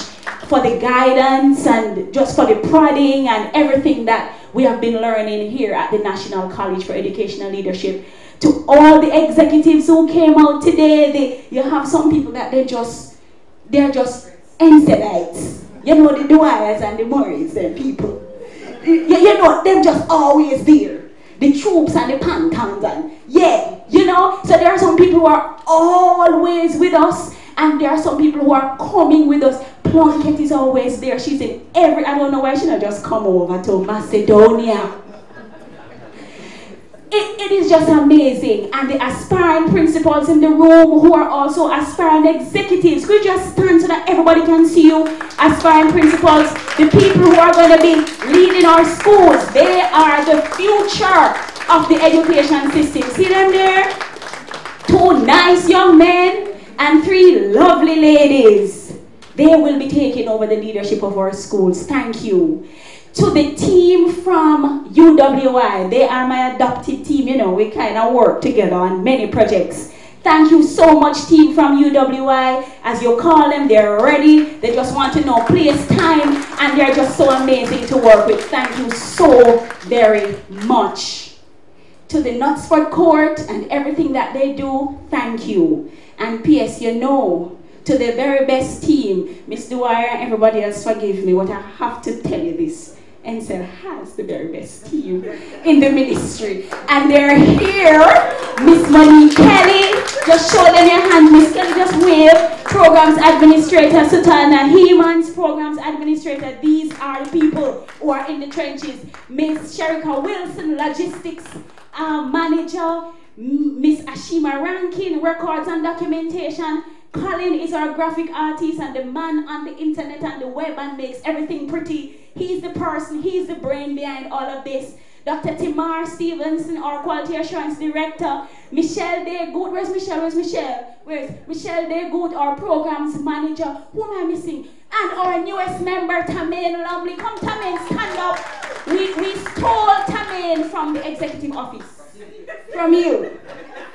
for the guidance and just for the prodding and everything that we have been learning here at the National College for Educational Leadership. To all the executives who came out today, you have some people that they're just NCELites. You know, the Dwyers and the Murrays, them people. You know, they're just always there. The troops and the Pantons and, yeah, you know. So there are some people who are always with us, and there are some people who are coming with us. Plunkett is always there. She's in every, I don't know why she not just come over to Macedonia. It is just amazing. And the aspiring principals in the room who are also aspiring executives, could you just stand so that everybody can see you? Aspiring principals, the people who are going to be leading our schools, they are the future of the education system. See them there? 2 nice young men and 3 lovely ladies. They will be taking over the leadership of our schools. Thank you. To the team from UWI, they are my adopted team. You know, we kind of work together on many projects. Thank you so much, team from UWI. As you call them, they're ready. They just want to know place, time, and they're just so amazing to work with. Thank you so very much. To the Knutsford Court and everything that they do, thank you. And P.S., you know, to the very best team, Miss Dwyer, everybody else forgive me, but I have to tell you this. NCEL has the very best team in the ministry. And they're here. Miss Monique Kelly, just show them your hand. Miss Kelly, just wave. Programs Administrator Sutana Hemans, Programs Administrator. These are the people who are in the trenches. Miss Sherika Wilson, Logistics Manager. Miss Ashima Rankin, Records and Documentation. Colin is our graphic artist and the man on the internet and the web and makes everything pretty. He's the person, he's the brain behind all of this. Dr. Timar Stevenson, our Quality Assurance Director. Michelle Daygood, where's Michelle? Where's Michelle? Where's Michelle Daygood, our Programs Manager. Who am I missing? And our newest member, Tamaine Lovely. Come, Tamaine, stand up. We stole Tamaine from the executive office. From you.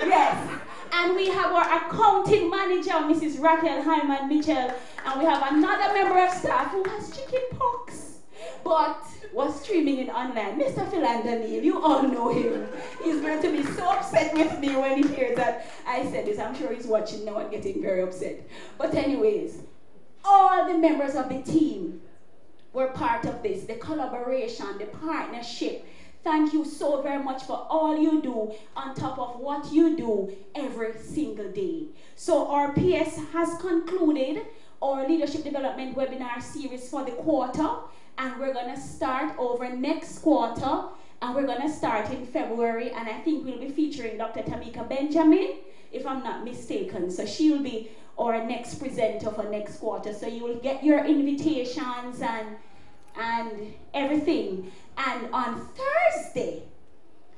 Yes. And we have our accounting manager, Mrs. Raquel Hyman Mitchell. And we have another member of staff who has chicken pox, but was streaming in online. Mr. Philander Neal, you all know him. He's going to be so upset with me when he hears that I said this. I'm sure he's watching now and getting very upset. But anyways, all the members of the team were part of this, the collaboration, the partnership. Thank you so very much for all you do on top of what you do every single day. So our PS has concluded our leadership development webinar series for the quarter, and we're going to start over next quarter, and we're going to start in February, and I think we'll be featuring Dr. Tamika Benjamin, if I'm not mistaken. So she will be our next presenter for next quarter. So you will get your invitations and everything. And on Thursday,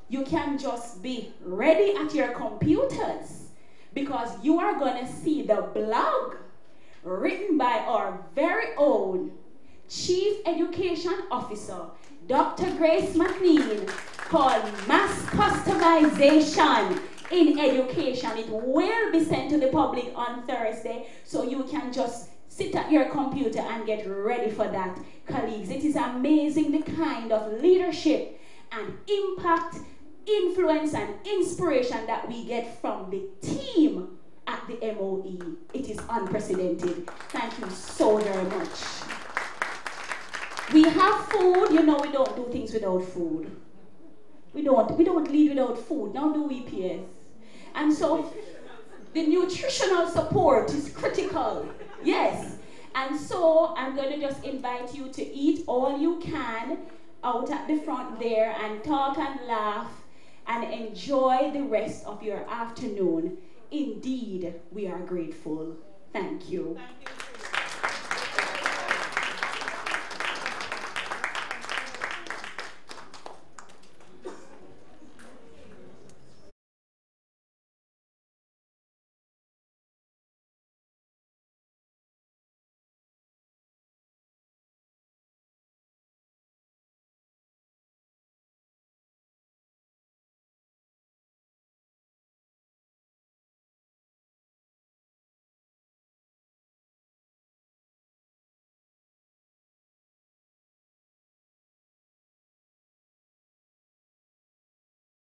you can just be ready at your computers because you are going to see the blog written by our very own Chief Education Officer, Dr. Grace McLean, called Mass Customization in Education. It will be sent to the public on Thursday, so you can just sit at your computer and get ready for that, colleagues. It is amazing the kind of leadership and impact, influence and inspiration that we get from the team at the MOE. It is unprecedented. Thank you so very much. We have food. You know we don't do things without food. We don't lead without food. Now do we, PS? And so the nutritional support is critical. Yes. And so I'm going to just invite you to eat all you can out at the front there and talk and laugh and enjoy the rest of your afternoon. Indeed, we are grateful. Thank you. Thank you.